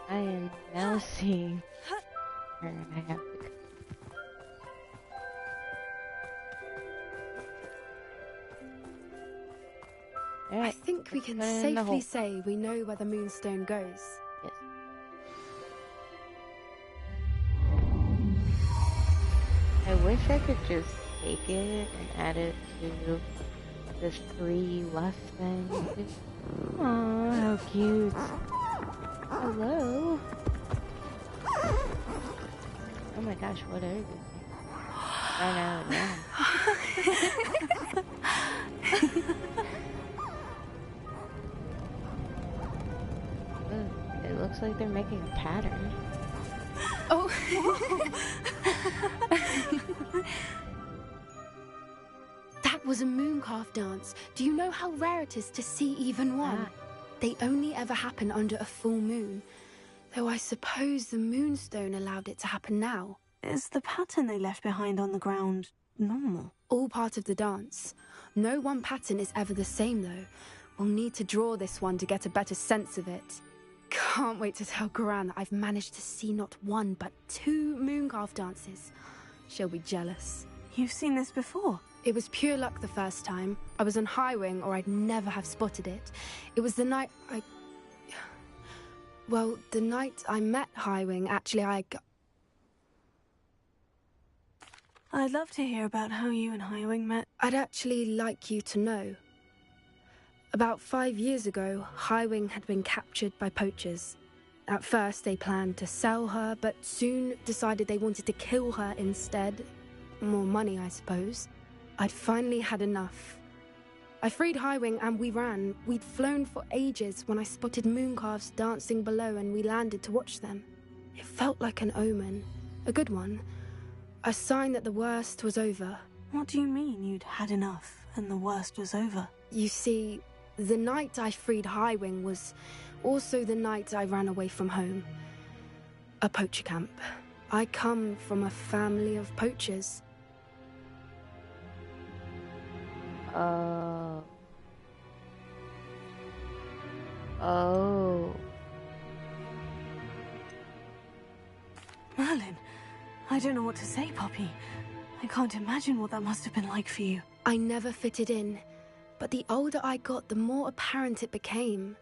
I am now seeing where I have to go. I think we can safely say we know where the Moonstone goes. Yes. I wish I could just take it and add it to this 3 left thing. Aw, how cute. Hello. Oh my gosh, what are you? Oh no, Ooh, it looks like they're making a pattern. Oh. That was a mooncalf dance. Do you know how rare it is to see even one? They only ever happen under a full moon. Though I suppose the Moonstone allowed it to happen now. Is the pattern they left behind on the ground normal? All part of the dance. No one pattern is ever the same, though. We'll need to draw this one to get a better sense of it. Can't wait to tell Gran that I've managed to see not 1 but 2 mooncalf dances. She'll be jealous. You've seen this before? It was pure luck the first time. I was on Highwing, or I'd never have spotted it. It was the night Well, the night I met Highwing, actually, I'd love to hear about how you and Highwing met. I'd actually like you to know. About 5 years ago, Highwing had been captured by poachers. At first, they planned to sell her, but soon decided they wanted to kill her instead. More money, I suppose. I'd finally had enough. I freed Highwing and we ran. We'd flown for ages when I spotted mooncalves dancing below and we landed to watch them. It felt like an omen. A good one. A sign that the worst was over. What do you mean you'd had enough and the worst was over? You see, the night I freed Highwing was also the night I ran away from home. A poacher camp. I come from a family of poachers. Oh. Merlin, I don't know what to say, Poppy. I can't imagine what that must have been like for you. I never fitted in, but the older I got, the more apparent it became.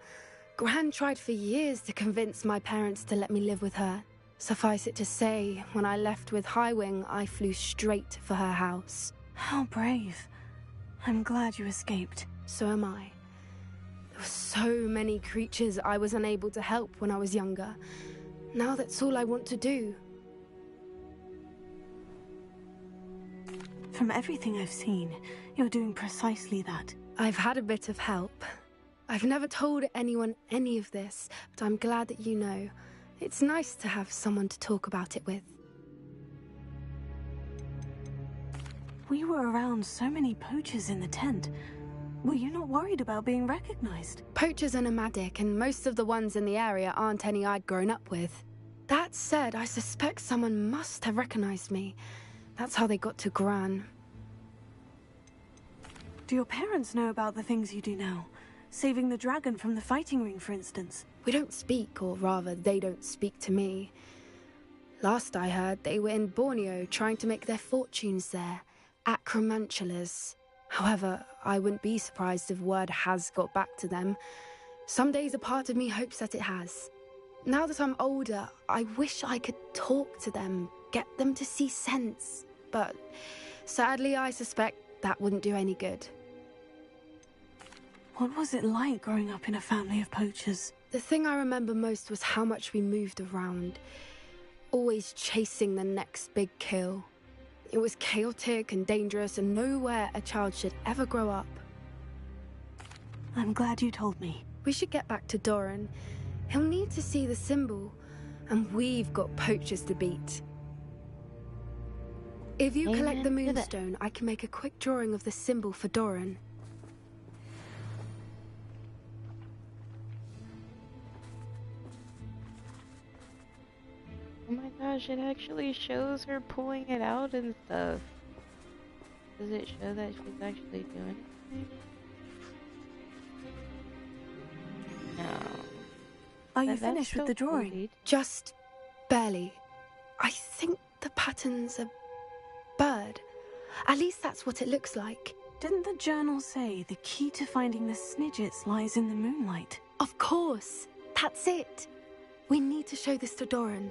Gran tried for years to convince my parents to let me live with her. Suffice it to say, when I left with Highwing, I flew straight for her house. How brave. I'm glad you escaped. So am I. There were so many creatures I was unable to help when I was younger. Now that's all I want to do. From everything I've seen, you're doing precisely that. I've had a bit of help. I've never told anyone any of this, but I'm glad that you know. It's nice to have someone to talk about it with. We were around so many poachers in the tent. Were you not worried about being recognized? Poachers are nomadic, and most of the ones in the area aren't any I'd grown up with. That said, I suspect someone must have recognized me. That's how they got to Gran. Do your parents know about the things you do now? Saving the dragon from the fighting ring, for instance? We don't speak, or rather, they don't speak to me. Last I heard, they were in Borneo trying to make their fortunes there. Acromantulas. However, I wouldn't be surprised if word has got back to them. Some days a part of me hopes that it has. Now that I'm older, I wish I could talk to them, get them to see sense. But sadly, I suspect that wouldn't do any good. What was it like growing up in a family of poachers? The thing I remember most was how much we moved around. always chasing the next big kill. It was chaotic and dangerous and nowhere a child should ever grow up. I'm glad you told me. We should get back to Doran. He'll need to see the symbol, and we've got poachers to beat. If you collect the moonstone, I can make a quick drawing of the symbol for Doran. Oh my gosh, it actually shows her pulling it out and stuff. Does it show that she's actually doing anything? No. Are you finished with the drawing? Just barely. I think the pattern's a bird. At least that's what it looks like. Didn't the journal say the key to finding the Snidgets lies in the moonlight? Of course. That's it. We need to show this to Doran.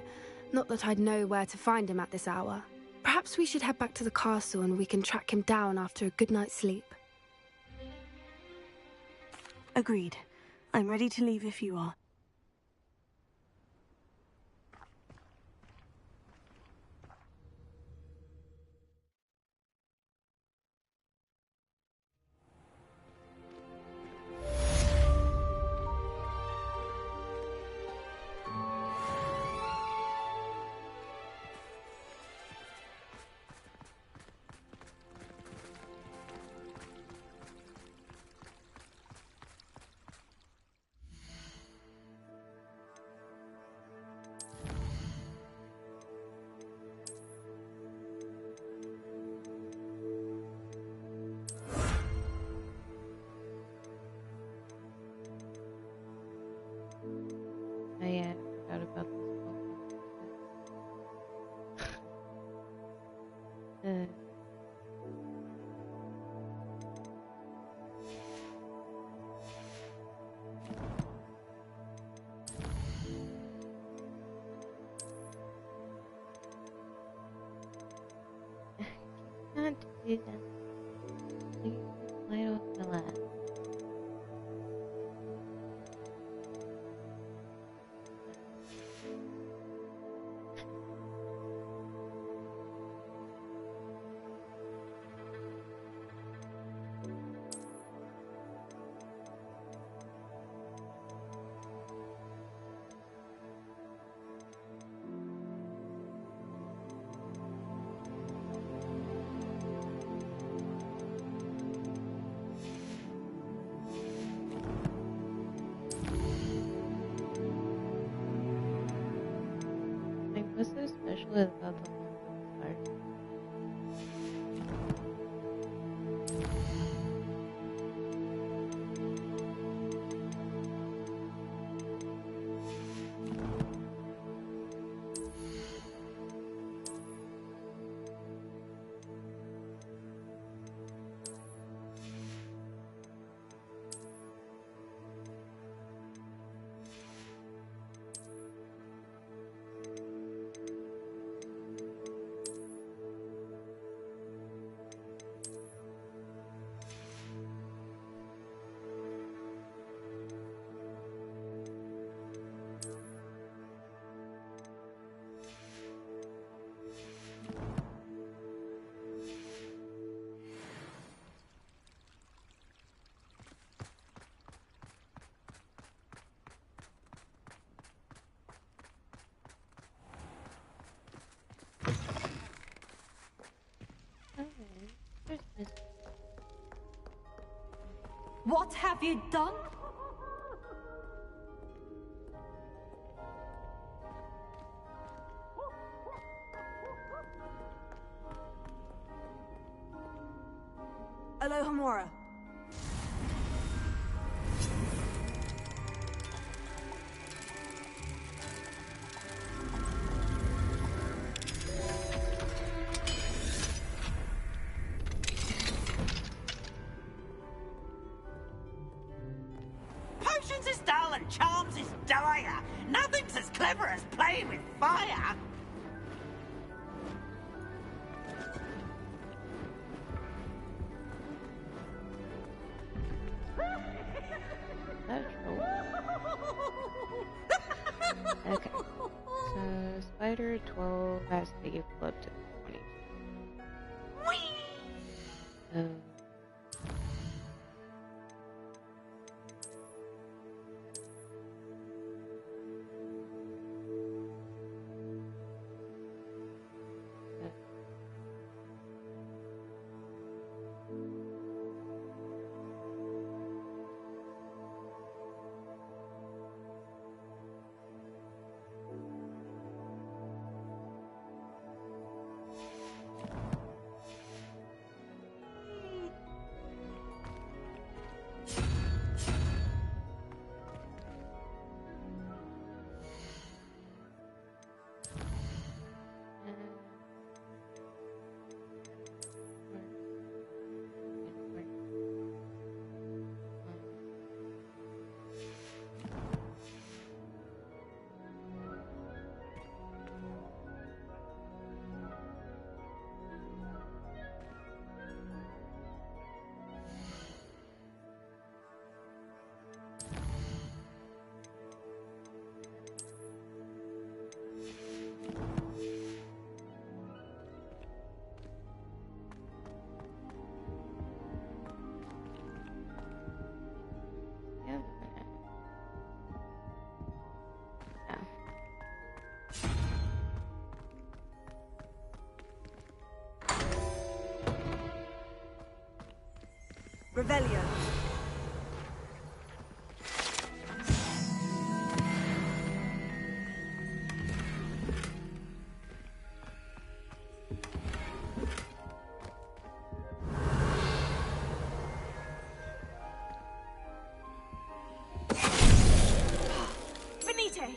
Not that I'd know where to find him at this hour. Perhaps we should head back to the castle and we can track him down after a good night's sleep. Agreed. I'm ready to leave if you are. Oh yeah, I forgot about this. Can't do that. Leave the light off the lab. What's so special about the Hogwarts art? What have you done? Alohomora. Potions is dull and charms is dire. Nothing's as clever as playing with fire. That's true. Okay. So, spider 12 has to equal up to 22. Revelio. Venite!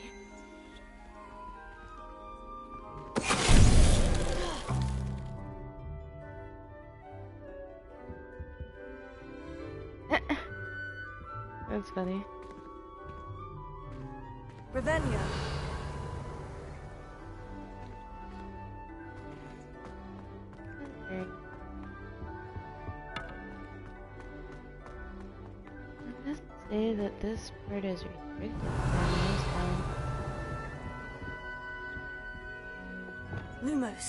That's funny. Revelio. Okay. It doesn't say that this part is restricted for me, so... Lumos.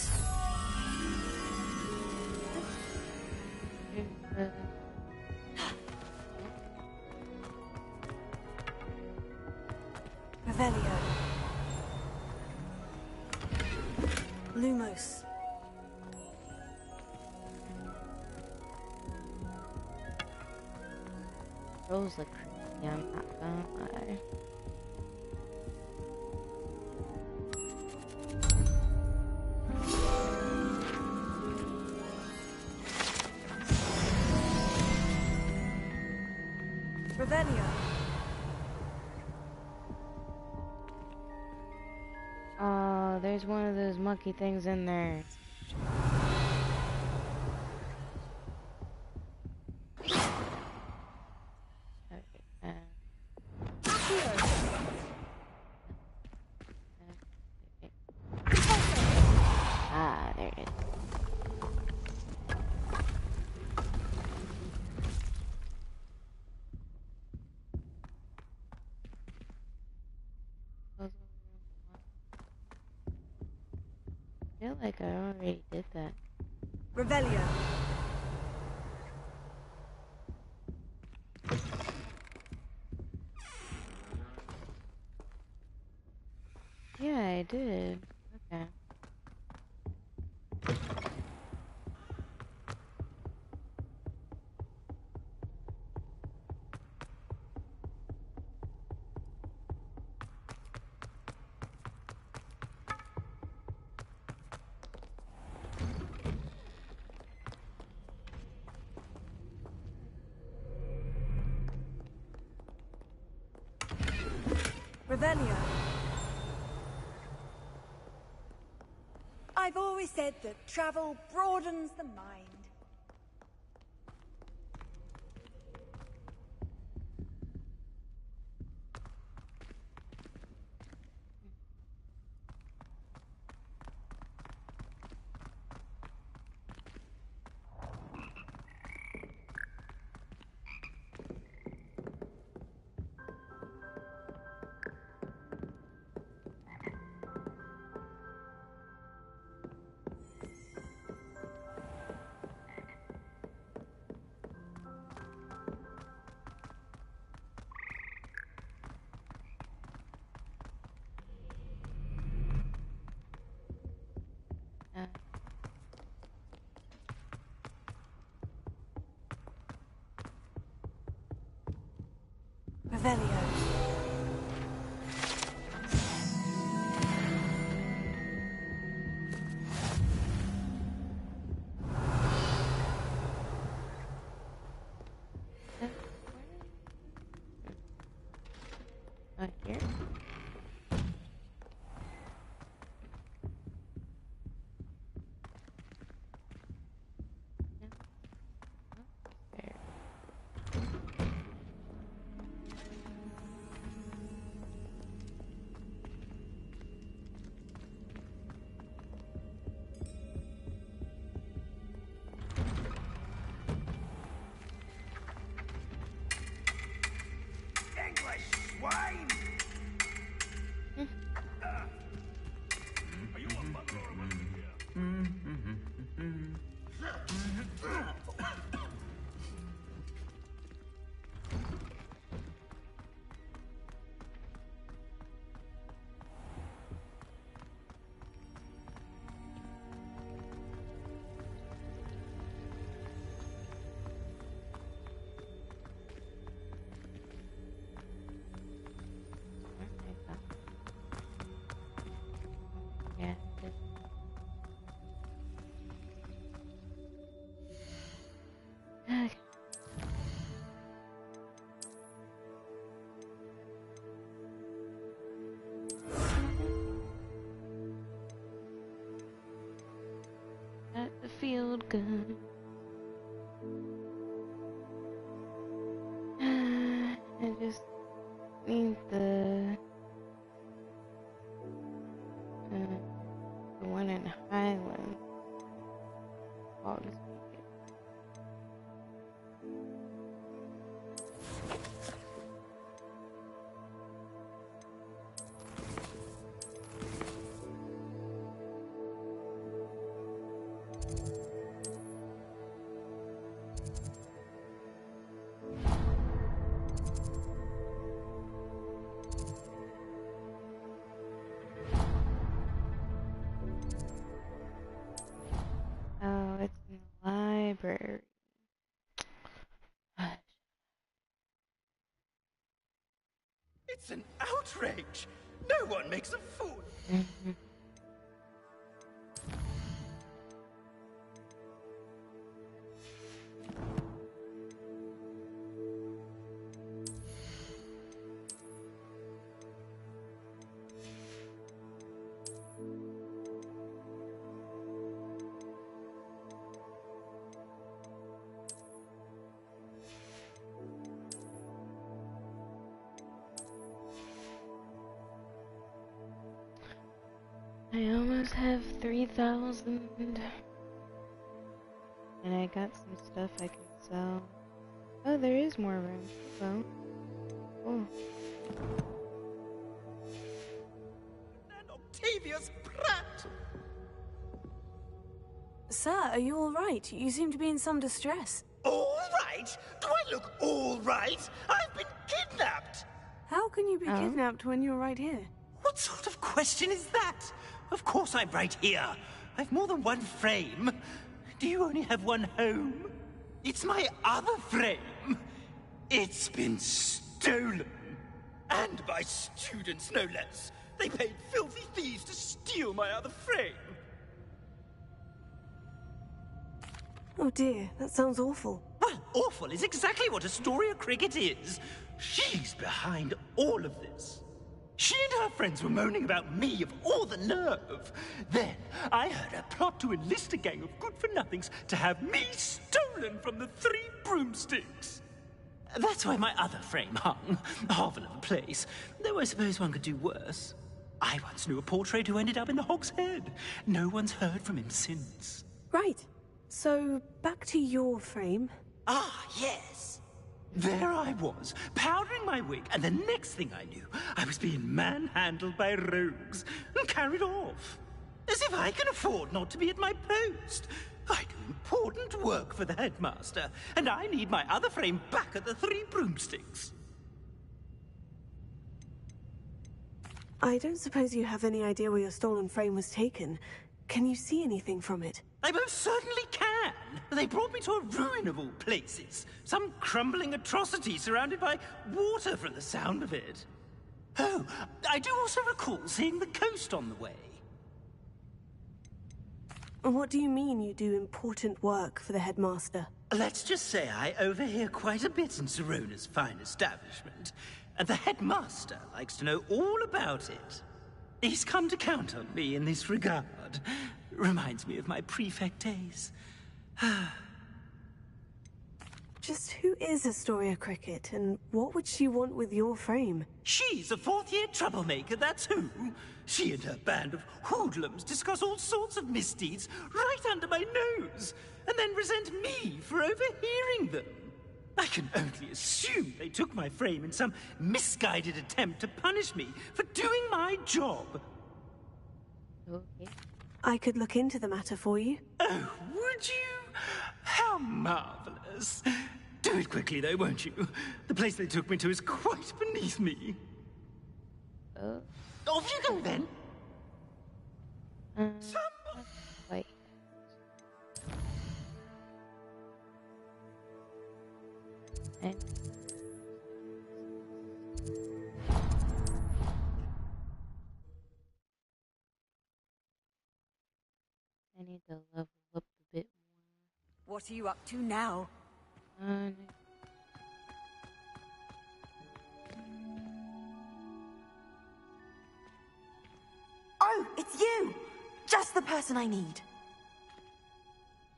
Revelio. Lumos. Rolls look creepy, I'm not gonna lie. Revelio. Oh, there's one of those monkey things in there. Ah, there it is. I feel like I already did that. Revelio. Yeah, I did. Okay. Revelio. I've always said that travel broadens the mind. Revelio. Here. English swine! Are you a butler or a musketeer? Yeah. Okay. Got the field gun. I just need the one in Highland. Hogsmeade. Oh, it's in the library. It's an outrage! No one makes a fool! I almost have 3,000. And I got some stuff I can sell. Oh, there is more room. Well. Oh. And Octavius Pratt! Sir, are you all right? You seem to be in some distress. All right? Do I look all right? I've been kidnapped! How can you be kidnapped when you're right here? What sort of question is that? Of course I'm right here. I've more than one frame. Do you only have one home? It's my other frame. It's been stolen. And by students, no less. They paid filthy thieves to steal my other frame. Oh dear, that sounds awful. Well, awful is exactly what Astoria Cricket is. She's behind all of this. She and her friends were moaning about me of all the nerve. Then I heard her plot to enlist a gang of good-for-nothings to have me stolen from the Three Broomsticks. That's why my other frame hung. A hovel of a place. Though I suppose one could do worse. I once knew a portrait who ended up in the Hog's Head. No one's heard from him since. Right. So, back to your frame. Ah, yes. There I was, powdering my wig, and the next thing I knew, I was being manhandled by rogues and carried off. As if I can afford not to be at my post. I do important work for the headmaster, and I need my other frame back at the Three Broomsticks. I don't suppose you have any idea where your stolen frame was taken. Can you see anything from it? I most certainly can. They brought me to a ruin of all places. Some crumbling atrocity surrounded by water from the sound of it. Oh, I do also recall seeing the coast on the way. What do you mean you do important work for the headmaster? Let's just say I overhear quite a bit in Sirona's fine establishment, and the headmaster likes to know all about it. He's come to count on me in this regard. Reminds me of my prefect days. Just who is Astoria Cricket, and what would she want with your frame? She's a fourth-year troublemaker, that's who. She and her band of hoodlums discuss all sorts of misdeeds right under my nose, and then resent me for overhearing them. I can only assume they took my frame in some misguided attempt to punish me for doing my job. Okay. I could look into the matter for you. Oh, would you? How marvelous. Do it quickly, though, won't you? The place they took me to is quite beneath me. Off you go, then. Wait. And I need to level up a bit more. What are you up to now? Oh, it's you! Just the person I need.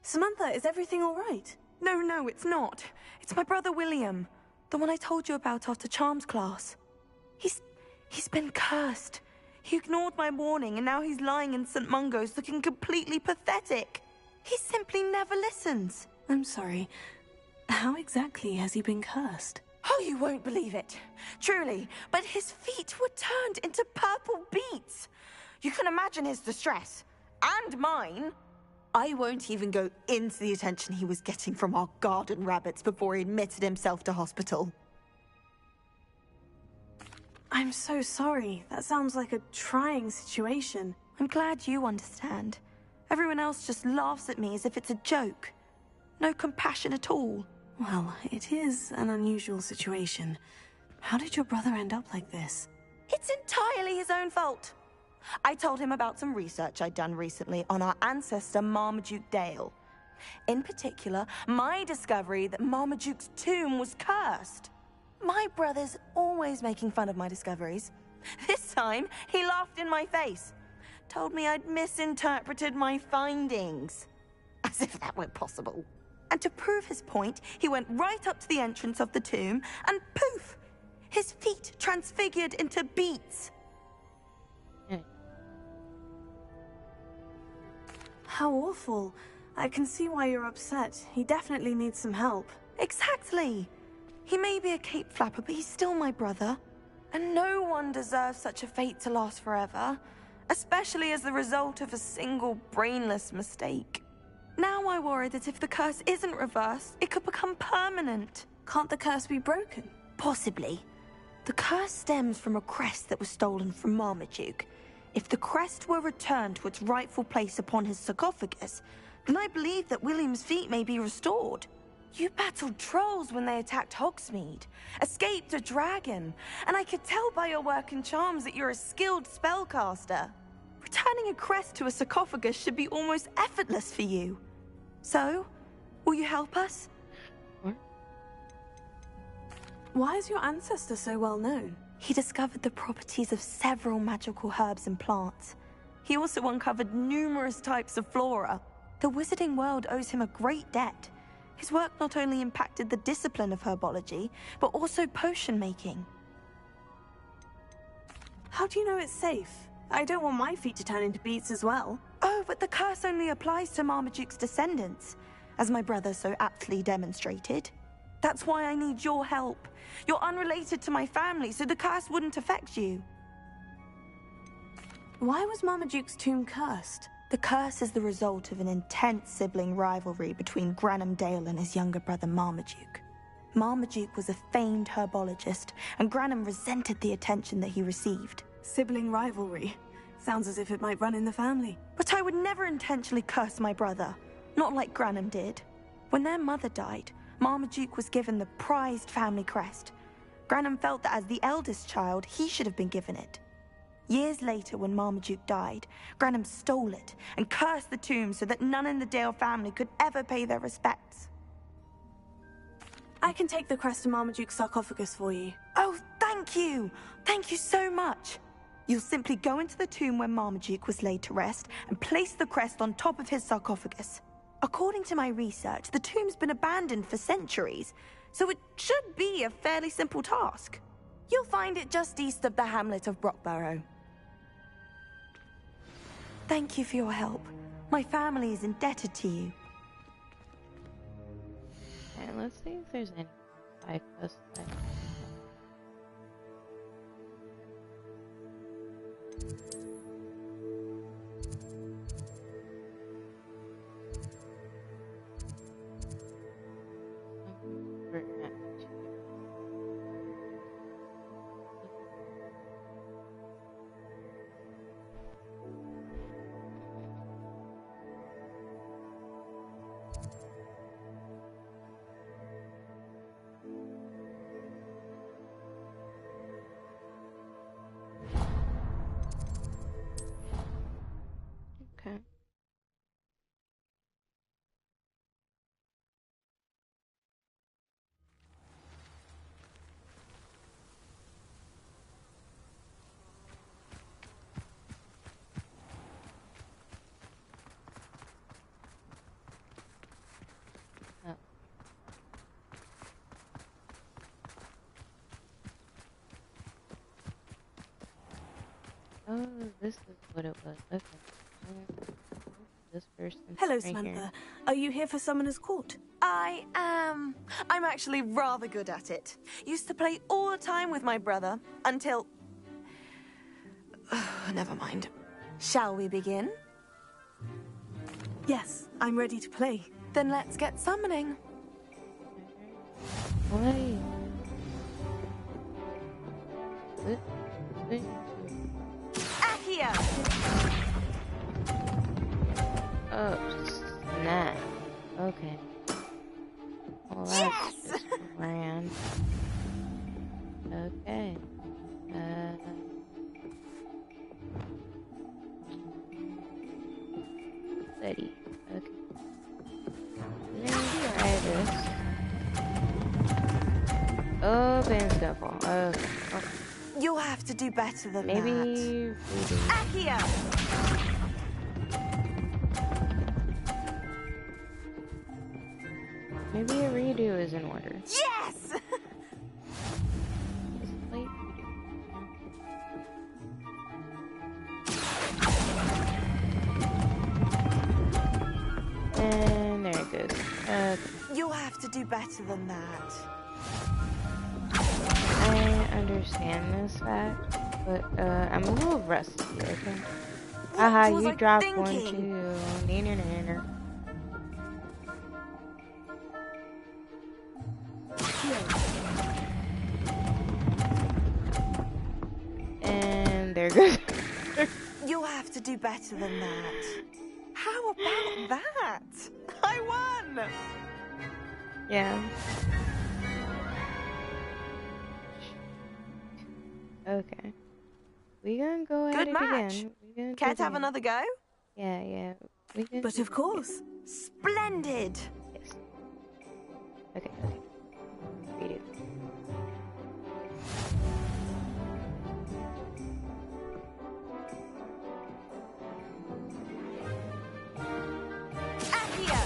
Samantha, is everything all right? No, it's not. It's my brother William. The one I told you about after Charms class. He's been cursed. He ignored my warning and now he's lying in St. Mungo's looking completely pathetic. He simply never listens. I'm sorry. How exactly has he been cursed? Oh, you won't believe it. Truly. But his feet were turned into purple beets. You can imagine his distress. And mine. I won't even go into the attention he was getting from our garden rabbits before he admitted himself to hospital. I'm so sorry. That sounds like a trying situation. I'm glad you understand. Everyone else just laughs at me as if it's a joke. No compassion at all. Well, it is an unusual situation. How did your brother end up like this? It's entirely his own fault. I told him about some research I'd done recently on our ancestor Marmaduke Dale. In particular, my discovery that Marmaduke's tomb was cursed. My brother's always making fun of my discoveries. This time, he laughed in my face. Told me I'd misinterpreted my findings. As if that were possible. And to prove his point, he went right up to the entrance of the tomb and poof! His feet transfigured into beets. How awful. I can see why you're upset. He definitely needs some help. Exactly. He may be a cape flapper, but he's still my brother. And no one deserves such a fate to last forever, especially as the result of a single brainless mistake. Now I worry that if the curse isn't reversed, it could become permanent. Can't the curse be broken? Possibly. The curse stems from a crest that was stolen from Marmaduke. If the crest were returned to its rightful place upon his sarcophagus, then I believe that William's feet may be restored. You battled trolls when they attacked Hogsmeade, escaped a dragon, and I could tell by your work and charms that you're a skilled spellcaster. Returning a crest to a sarcophagus should be almost effortless for you. So, will you help us? Why is your ancestor so well known? He discovered the properties of several magical herbs and plants. He also uncovered numerous types of flora. The wizarding world owes him a great debt. His work not only impacted the discipline of herbology, but also potion making. How do you know it's safe? I don't want my feet to turn into beets as well. Oh, but the curse only applies to Marmaduke's descendants, as my brother so aptly demonstrated. That's why I need your help. You're unrelated to my family, so the curse wouldn't affect you. Why was Marmaduke's tomb cursed? The curse is the result of an intense sibling rivalry between Granham Dale and his younger brother Marmaduke. Marmaduke was a famed herbologist, and Granham resented the attention that he received. Sibling rivalry? Sounds as if it might run in the family. But I would never intentionally curse my brother. Not like Granham did. When their mother died, Marmaduke was given the prized family crest. Granham felt that as the eldest child, he should have been given it. Years later, when Marmaduke died, Granham stole it and cursed the tomb so that none in the Dale family could ever pay their respects. I can take the crest to Marmaduke's sarcophagus for you. Oh, thank you! Thank you so much! You'll simply go into the tomb where Marmaduke was laid to rest and place the crest on top of his sarcophagus. According to my research, the tomb's been abandoned for centuries, so it should be a fairly simple task. You'll find it just east of the hamlet of Brockborough. Thank you for your help. My family is indebted to you. Okay, let's see if there's any side quests. Okay. Oh, this is what it was. Okay. This person. Hello, right Samantha. here. Are you here for Summoner's Court? I am. I'm actually rather good at it. Used to play all the time with my brother until... Never mind. Shall we begin? Yes, I'm ready to play. Then let's get summoning. Why? Accio! Oh, snap. Okay. Well, that's Yes! just grand. Okay. Steady. Okay. Let's try this. Oh, Ben's gonna fall. Okay. Oh. You'll have to do better than Maybe that. we do. Accio! Maybe a redo is in order. Yes! Wait. And there it goes. You'll have to do better than that. I understand this fact, but I'm a little rusty, okay? Haha, was you I dropped thinking? one too. No. And there goes. You'll have to do better than that. How about that? I won! Yeah. Okay. We gonna go at Good it match. again. We gonna Care do to have it again. another go? Yeah. We can. But of course. Splendid! Yes. Okay. Read it. Accio!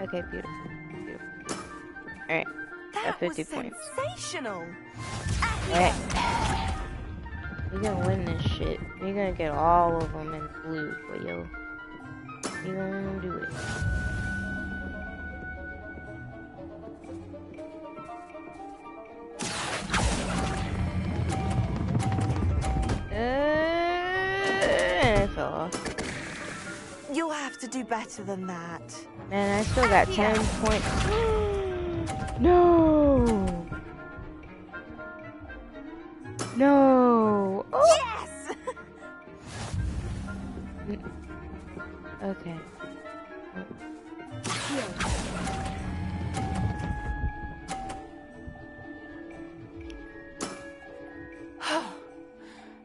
Okay, beautiful. Alright, got 50 points. Sensational! Alright. We gonna win this shit. We gonna get all of them in blue for you. We gonna do it. off. You'll have to do better than that. Man, I still got 10 points. No! No! Oh! Yes! Okay.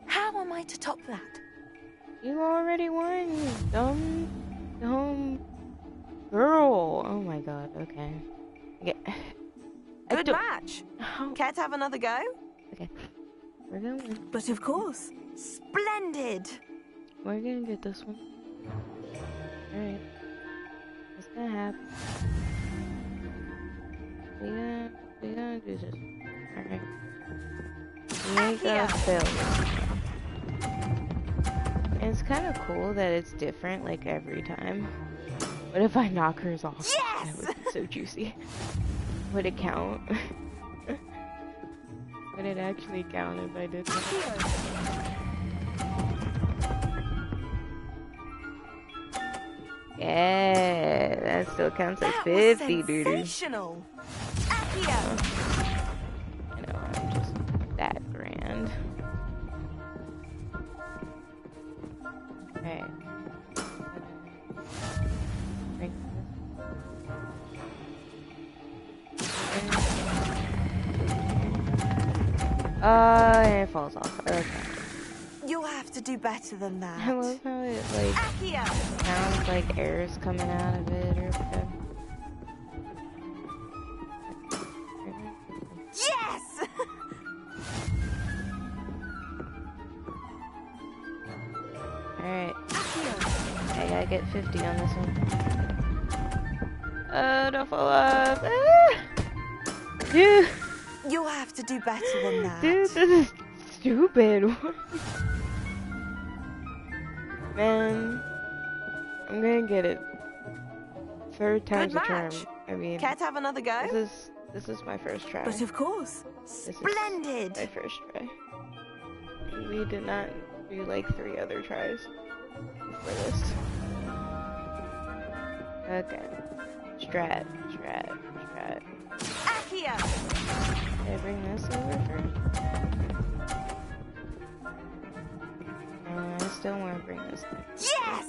How am I to top that? You already won, you dumb girl. Oh my god, okay. Good match. Care to have another go? Okay. We're gonna win. But of course. Splendid. We're gonna get this one. Alright. What's gonna happen? We gonna do this. Alright. We ain't gonna fail this. And it's kind of cool that it's different, like, every time. What if I knock hers off? Yes! That would be so juicy. Would it count? Would it actually count if I did that? Yeah, that still counts as 50, dude. Sensational. Accio. You know, I'm just that grand. Okay. And it falls off. Okay. You'll have to do better than that. I love how it, like, sounds like air's coming out of it or whatever. Yes! Alright. I gotta get 50 on this one. Oh, don't fall off. Ah! Dude. You'll have to do better than that. Dude, this is stupid. Man, I'm gonna get it. Third time's a charm. I mean, care to have another go? This is my first try. But of course. Splendid. My first try. We did not do like 3 other tries for this. Okay. Strat. Accio. Can I bring this over first? I still want to bring this thing. Yes!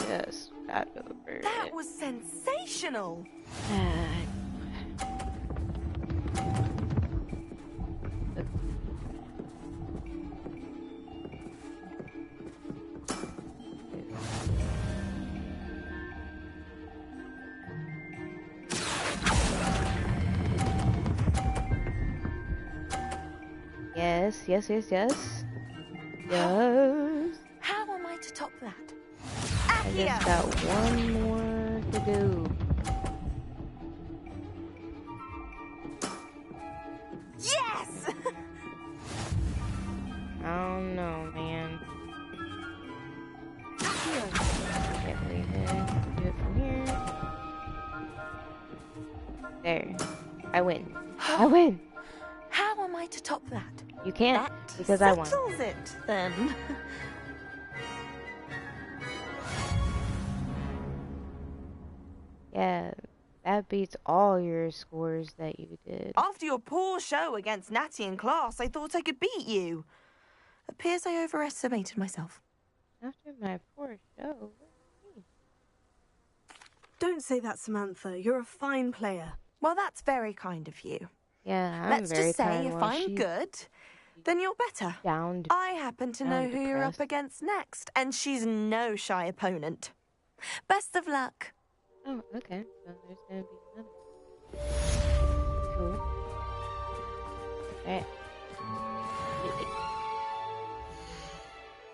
Yes, got over it. That was sensational. Yes. How am I to top that? I just got one more to do. Yes! I don't know, man. Can't believe it. Do it from here. There. I win. I win! How am I to top that? You can't, That because I won. settles it, then. Yeah, that beats all your scores that you did. After your poor show against Natty in class, I thought I could beat you. Appears I overestimated myself. After my poor show? What do you mean? Don't say that, Samantha. You're a fine player. Well, that's very kind of you. Yeah, I'm Let's very just say kind. if Well, I'm she's good, then you're better. I happen to know who you're up against next, and she's no shy opponent. Best of luck. Oh, okay. So there's gonna be another. Cool. Alright.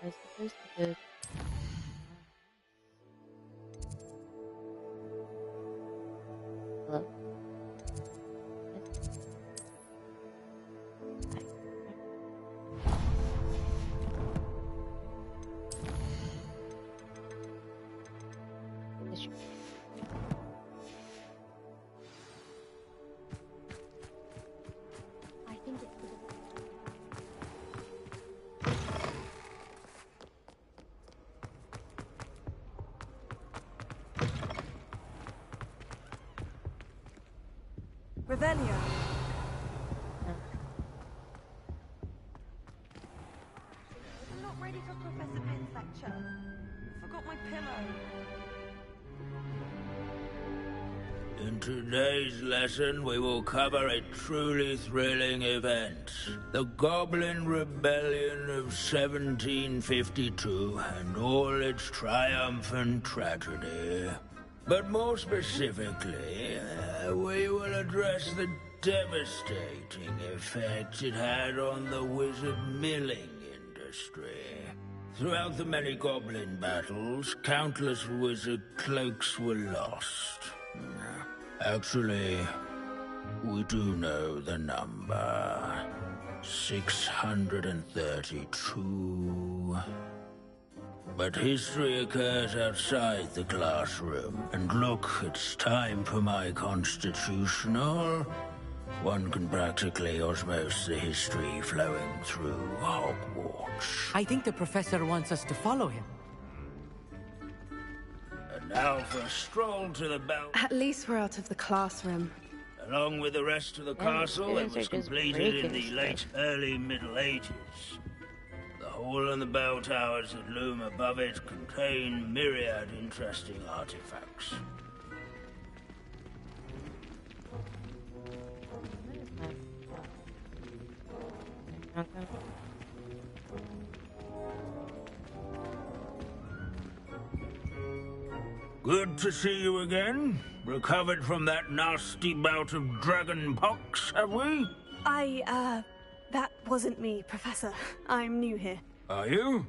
That's supposed to go. Hello? I think it's for the Revelio. I'm not ready for Professor Pitt's lecture. Forgot my pillow. In today's lesson, we will cover a truly thrilling event. The Goblin Rebellion of 1752 and all its triumphant tragedy. But more specifically, we will address the devastating effect it had on the wizard milling industry. Throughout the many goblin battles, countless wizard cloaks were lost. Actually, we do know the number. 632. But history occurs outside the classroom. And look, it's time for my constitutional. One can practically osmose the history flowing through Hogwarts. I think the professor wants us to follow him. And now for a stroll to the bell. At least we're out of the classroom. Along with the rest of the castle, it was completed in the late early Middle Ages. The hall and the bell towers that loom above it contain myriad interesting artifacts. Good to see you again. Recovered from that nasty bout of dragon pox, have we? That wasn't me, Professor. I'm new here. Are you?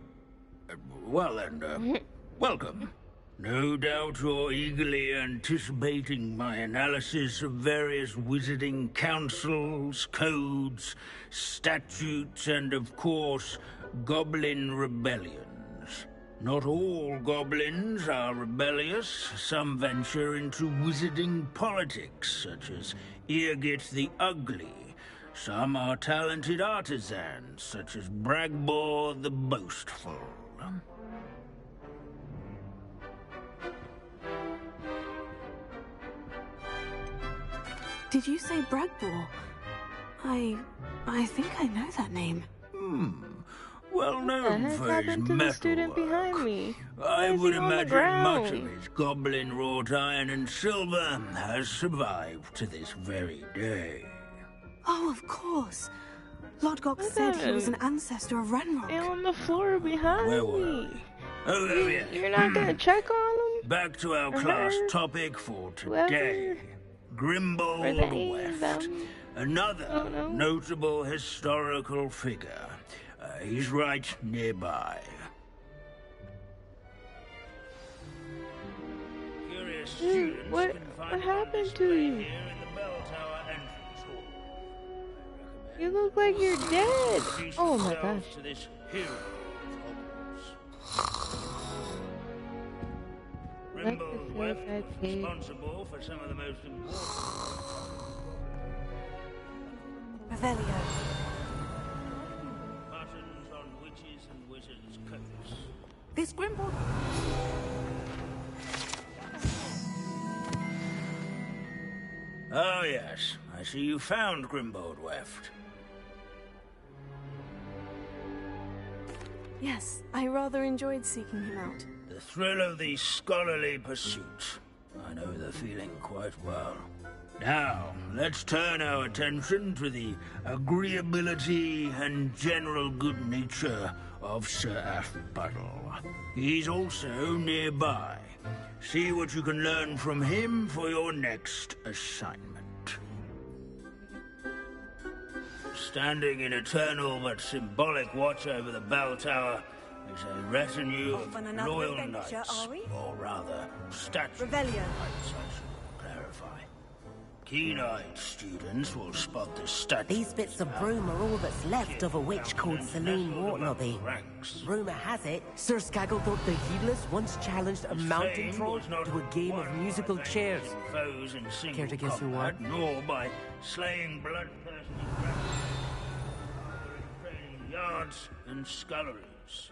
Well then, welcome. No doubt you're eagerly anticipating my analysis of various wizarding councils, codes, statutes, and of course, goblin rebellions. Not all goblins are rebellious. Some venture into wizarding politics, such as Eargit the Ugly. Some are talented artisans, such as Bragbor the Boastful. Did you say Bragbor? I think I know that name. Well known for his happened to the student behind me? I would he on the imagine much of ground? his goblin wrought iron and silver has survived to this very day. Oh, of course. Lodgok said he was an ancestor of Renrock. And on the floor behind Where were me. we? Oh, yeah. You're not gonna check on him? Back to our Or class her? topic for Whoever? today. Or Grimbold they, Weft. them? Another notable historical figure. He's right nearby. Curious students What can find happened to you? here in the bell tower entrance hall. You look like you're dead. Introduce Oh my yourselves gosh. to this hero of Hogwarts. Grimbold Weft was responsible for some of the most important Revelio. buttons on witches and wizards' coats. This Grimbold... Oh, yes. I see you found Grimbold Weft. Yes, I rather enjoyed seeking him out. The thrill of the scholarly pursuit. I know the feeling quite well. Now, let's turn our attention to the agreeability and general good nature of Sir Aphbuttle. He's also nearby. See what you can learn from him for your next assignment. Standing in eternal but symbolic watch over the bell tower is a retinue Off on of another royal adventure, knights, are we? or rather, statues. Revelio. Knights, I should clarify. Keen-eyed students will spot the statue. These bits of broom are all that's left of a witch called Celine Wartlobby. Rumour has it, Sir Skaggle thought the Heedless once challenged a mountain troll to a game of musical chairs. Care to guess who won? Nor by slaying bloodthirsty dragons, yards and sculleries.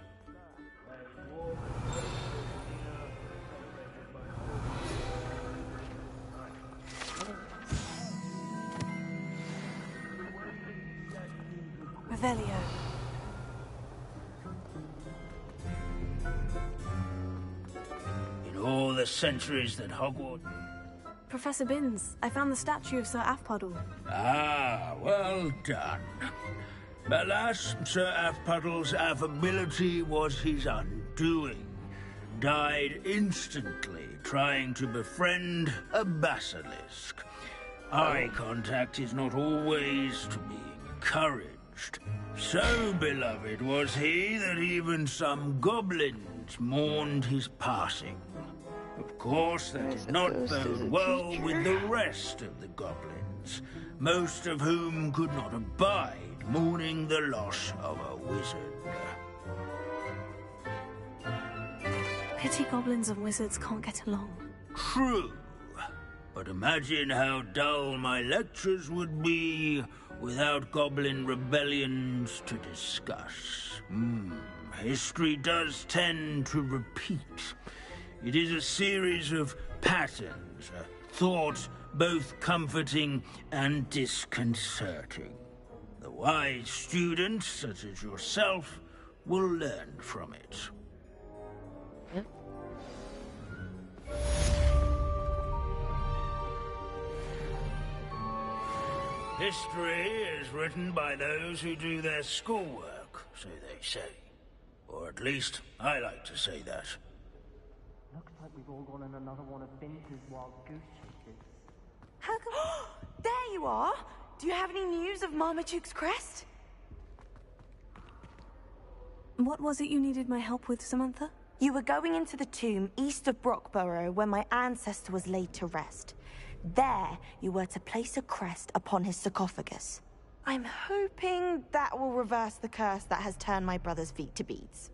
Revelio. In all the centuries that Hogwarts... Professor Binns, I found the statue of Sir Afpuddle. Ah, well done. Alas, Sir Afpuddle's affability was his undoing. Died instantly trying to befriend a basilisk. Eye contact is not always to be encouraged. So beloved was he that even some goblins mourned his passing. Of course, that did not bode well with the rest of the goblins, most of whom could not abide mourning the loss of a wizard. Pity goblins and wizards can't get along. True. But imagine how dull my lectures would be without goblin rebellions to discuss. History does tend to repeat. It is a series of patterns, a thought both comforting and disconcerting. The wise students, such as yourself, will learn from it. History is written by those who do their schoolwork, so they say. Or at least, I like to say that. Looks like we've all gone on another one of Binns' wild goose chases. How come... There you are! Do you have any news of Marmaduke's crest? What was it you needed my help with, Samantha? You were going into the tomb east of Brockborough where my ancestor was laid to rest. There, you were to place a crest upon his sarcophagus. I'm hoping that will reverse the curse that has turned my brother's feet to beads.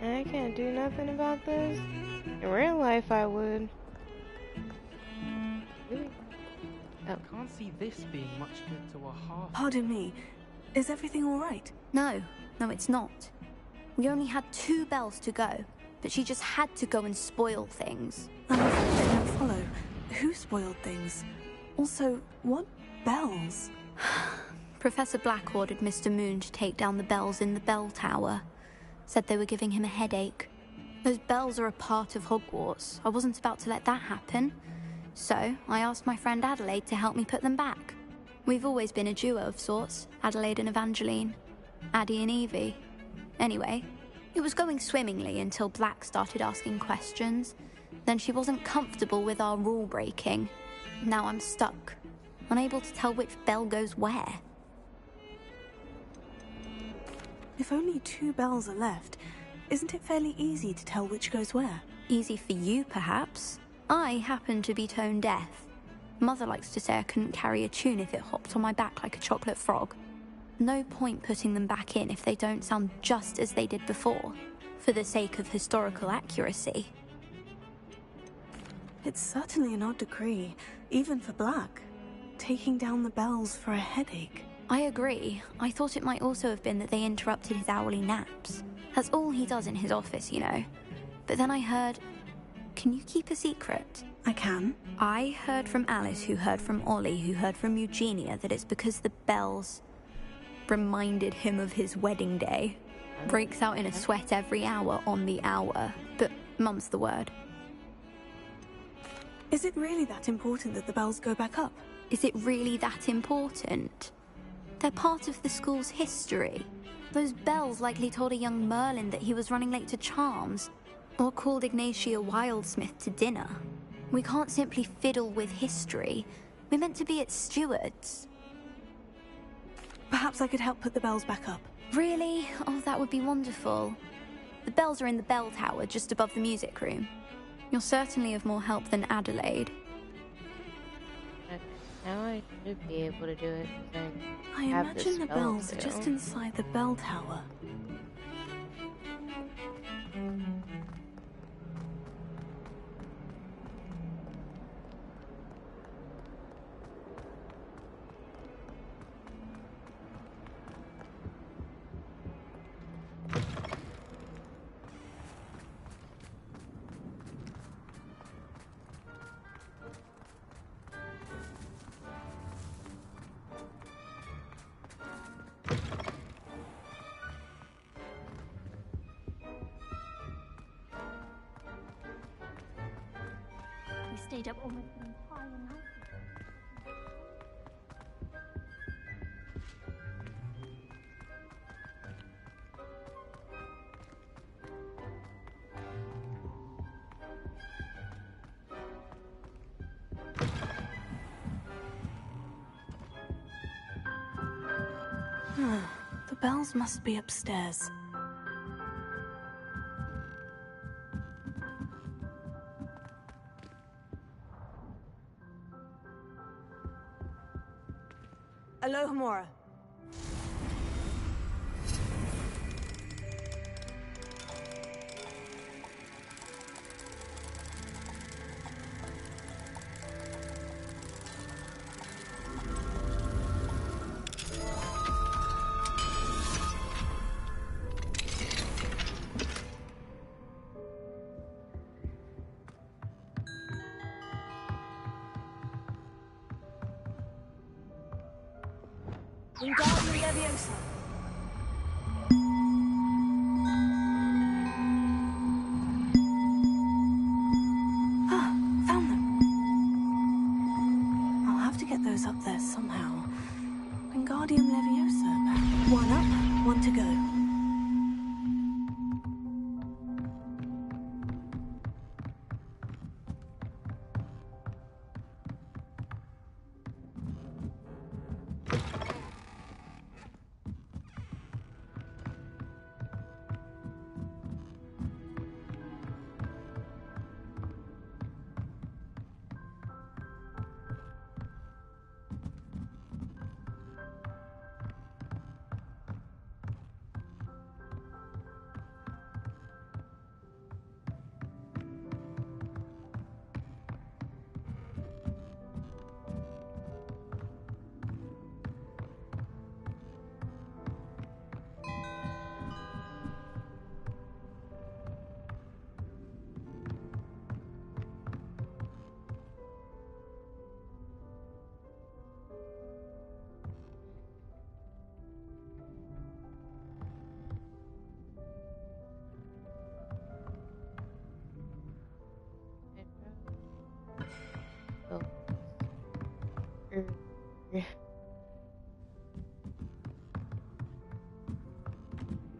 I can't do nothing about this. In real life, I would. Really? Oh. Can't see this being much good to a half. Pardon me. Is everything all right? No, it's not. We only had 2 bells to go, but she just had to go and spoil things. I'm afraid I don't follow. Who spoiled things? Also, what bells? Professor Black ordered Mr. Moon to take down the bells in the bell tower. Said they were giving him a headache. Those bells are a part of Hogwarts. I wasn't about to let that happen. So, I asked my friend Adelaide to help me put them back. We've always been a duo of sorts, Adelaide and Evangeline. Addie and Evie. Anyway, it was going swimmingly until Black started asking questions. Then she wasn't comfortable with our rule breaking. Now I'm stuck, unable to tell which bell goes where. If only 2 bells are left, isn't it fairly easy to tell which goes where? Easy for you, perhaps. I happen to be tone deaf. Mother likes to say I couldn't carry a tune if it hopped on my back like a chocolate frog. No point putting them back in if they don't sound just as they did before, for the sake of historical accuracy. It's certainly an odd decree, even for Black. Taking down the bells for a headache. I agree. I thought it might also have been that they interrupted his hourly naps. That's all he does in his office, you know. But then I heard... Can you keep a secret? I can. I heard from Alice, who heard from Ollie, who heard from Eugenia, that it's because the bells reminded him of his wedding day. Breaks out in a sweat every hour on the hour. But mum's the word. Is it really that important that the bells go back up? Is it really that important? They're part of the school's history. Those bells likely told a young Merlin that he was running late to Charms, or called Ignatia Wildsmith to dinner. We can't simply fiddle with history. We're meant to be its stewards. Perhaps I could help put the bells back up. Really? Oh, that would be wonderful. The bells are in the bell tower, just above the music room. You're certainly of more help than Adelaide. Okay, now I should be able to do it. I imagine the bells are just inside the bell tower. We stayed up almost the entire night. The bells must be upstairs. Alohomora. Wingardium Leviosa. Ah, found them. I'll have to get those up there somehow. Wingardium Leviosa. One up, one to go.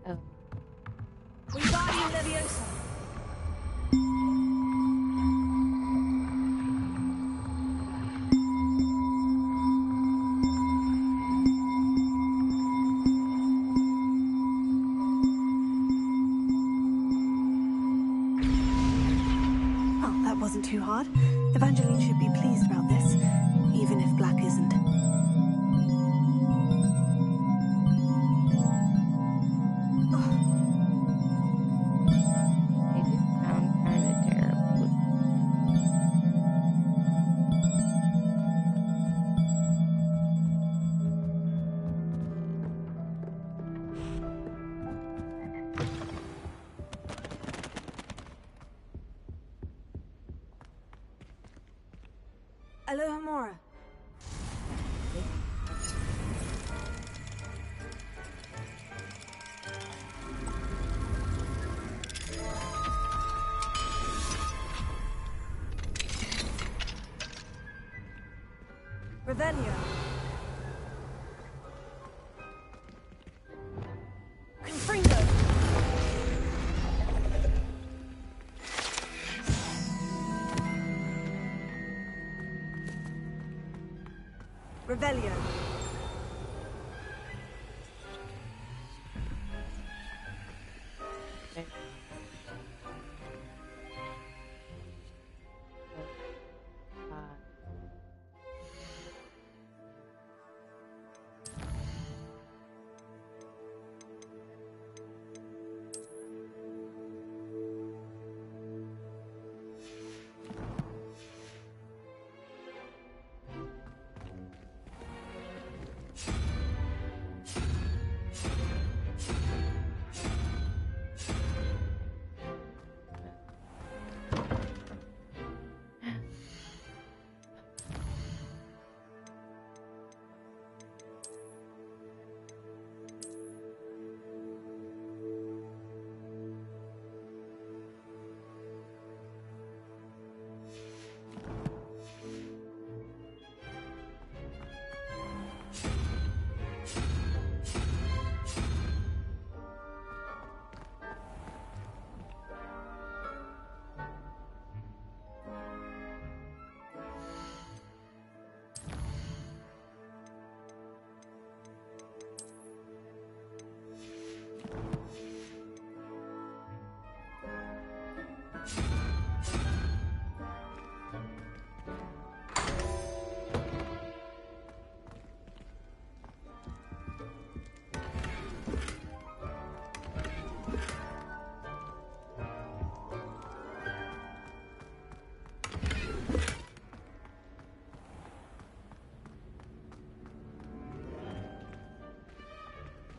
Oh. Wingardium Leviosa. too hard. Evangeline should be pleased about this, even if Black isn't. They do sound kind of terrible. Aloha Mora. Revelio. Confringo. Revelio. Okay.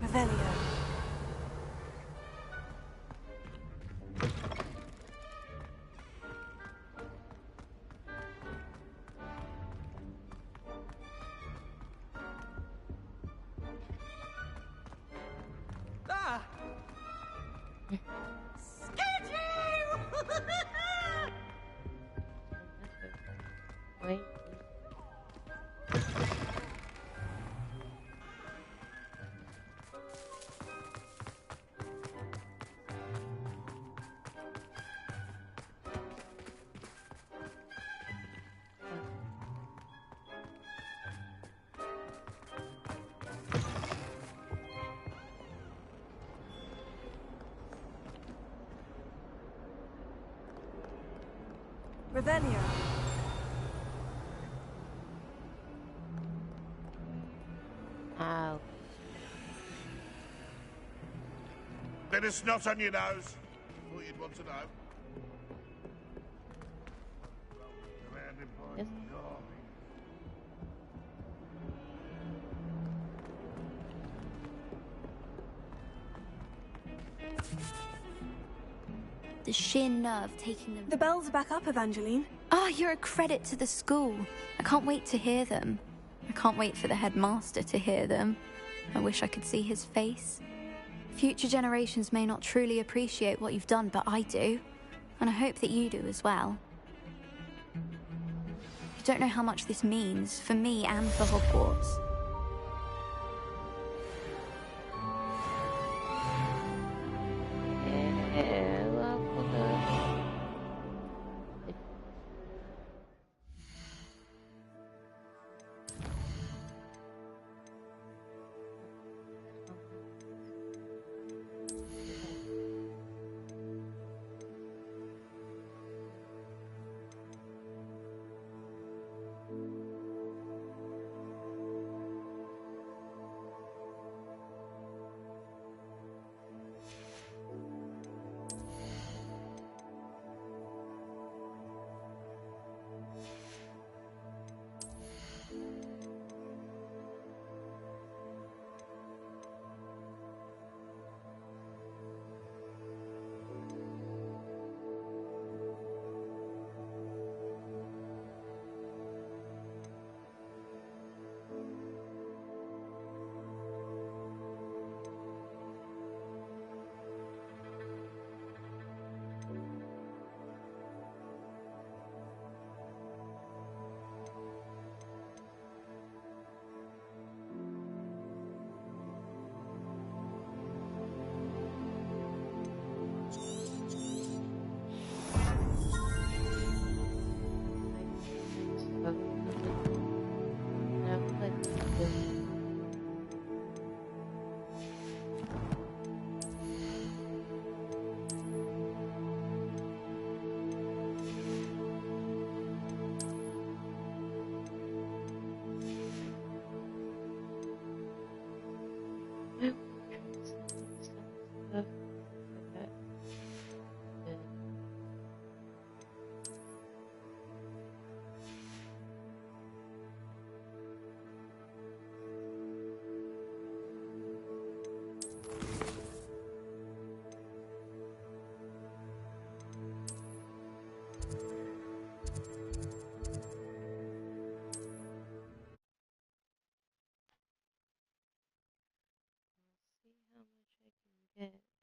Revelio. Ah! Scared you! Wait. Revelio. Ow. Bit of snot on your nose. Thought you'd want to know. Surrounded by Yes. garbage. The sheer nerve taking them. The bells are back up, Evangeline. Oh, you're a credit to the school. I can't wait to hear them. I can't wait for the headmaster to hear them. I wish I could see his face. Future generations may not truly appreciate what you've done, but I do. And I hope that you do as well. You don't know how much this means for me and for Hogwarts.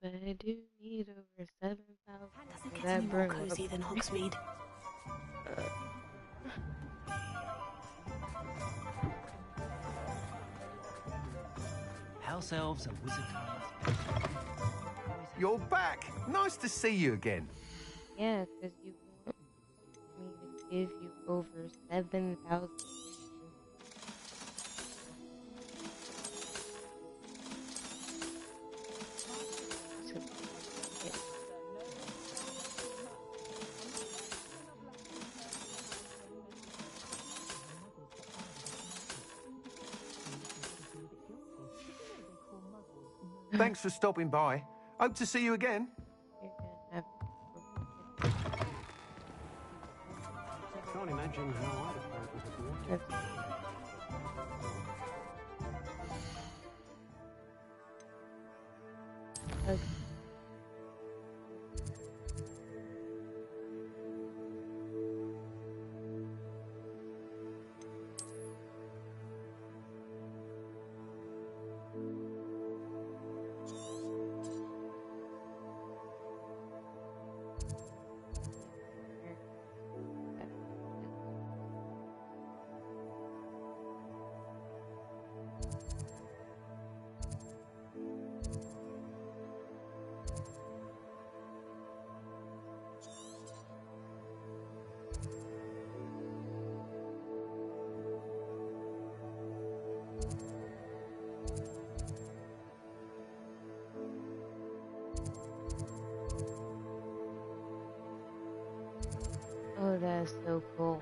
But I do need over 7,000 Doesn't for get that any more broom. cozy than Hogsmeade. House elves and wizard times. You're back. Nice to see you again. Yeah, because you want me to give you over 7,000. Thanks for stopping by. Hope to see you again. You're gonna have Can't imagine how I'd have felt as a boy. Oh, that's so cool.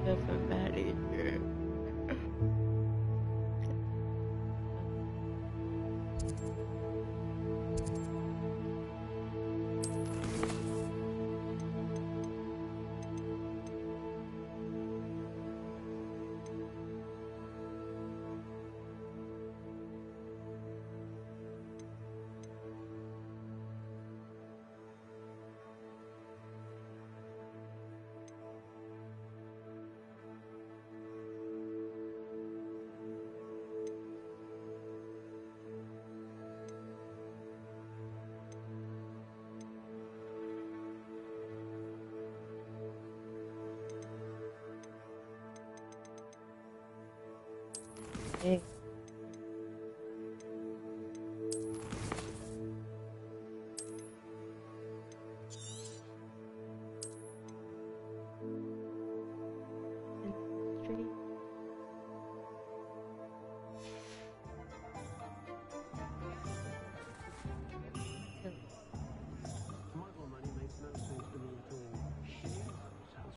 Doesn't matter. Hey.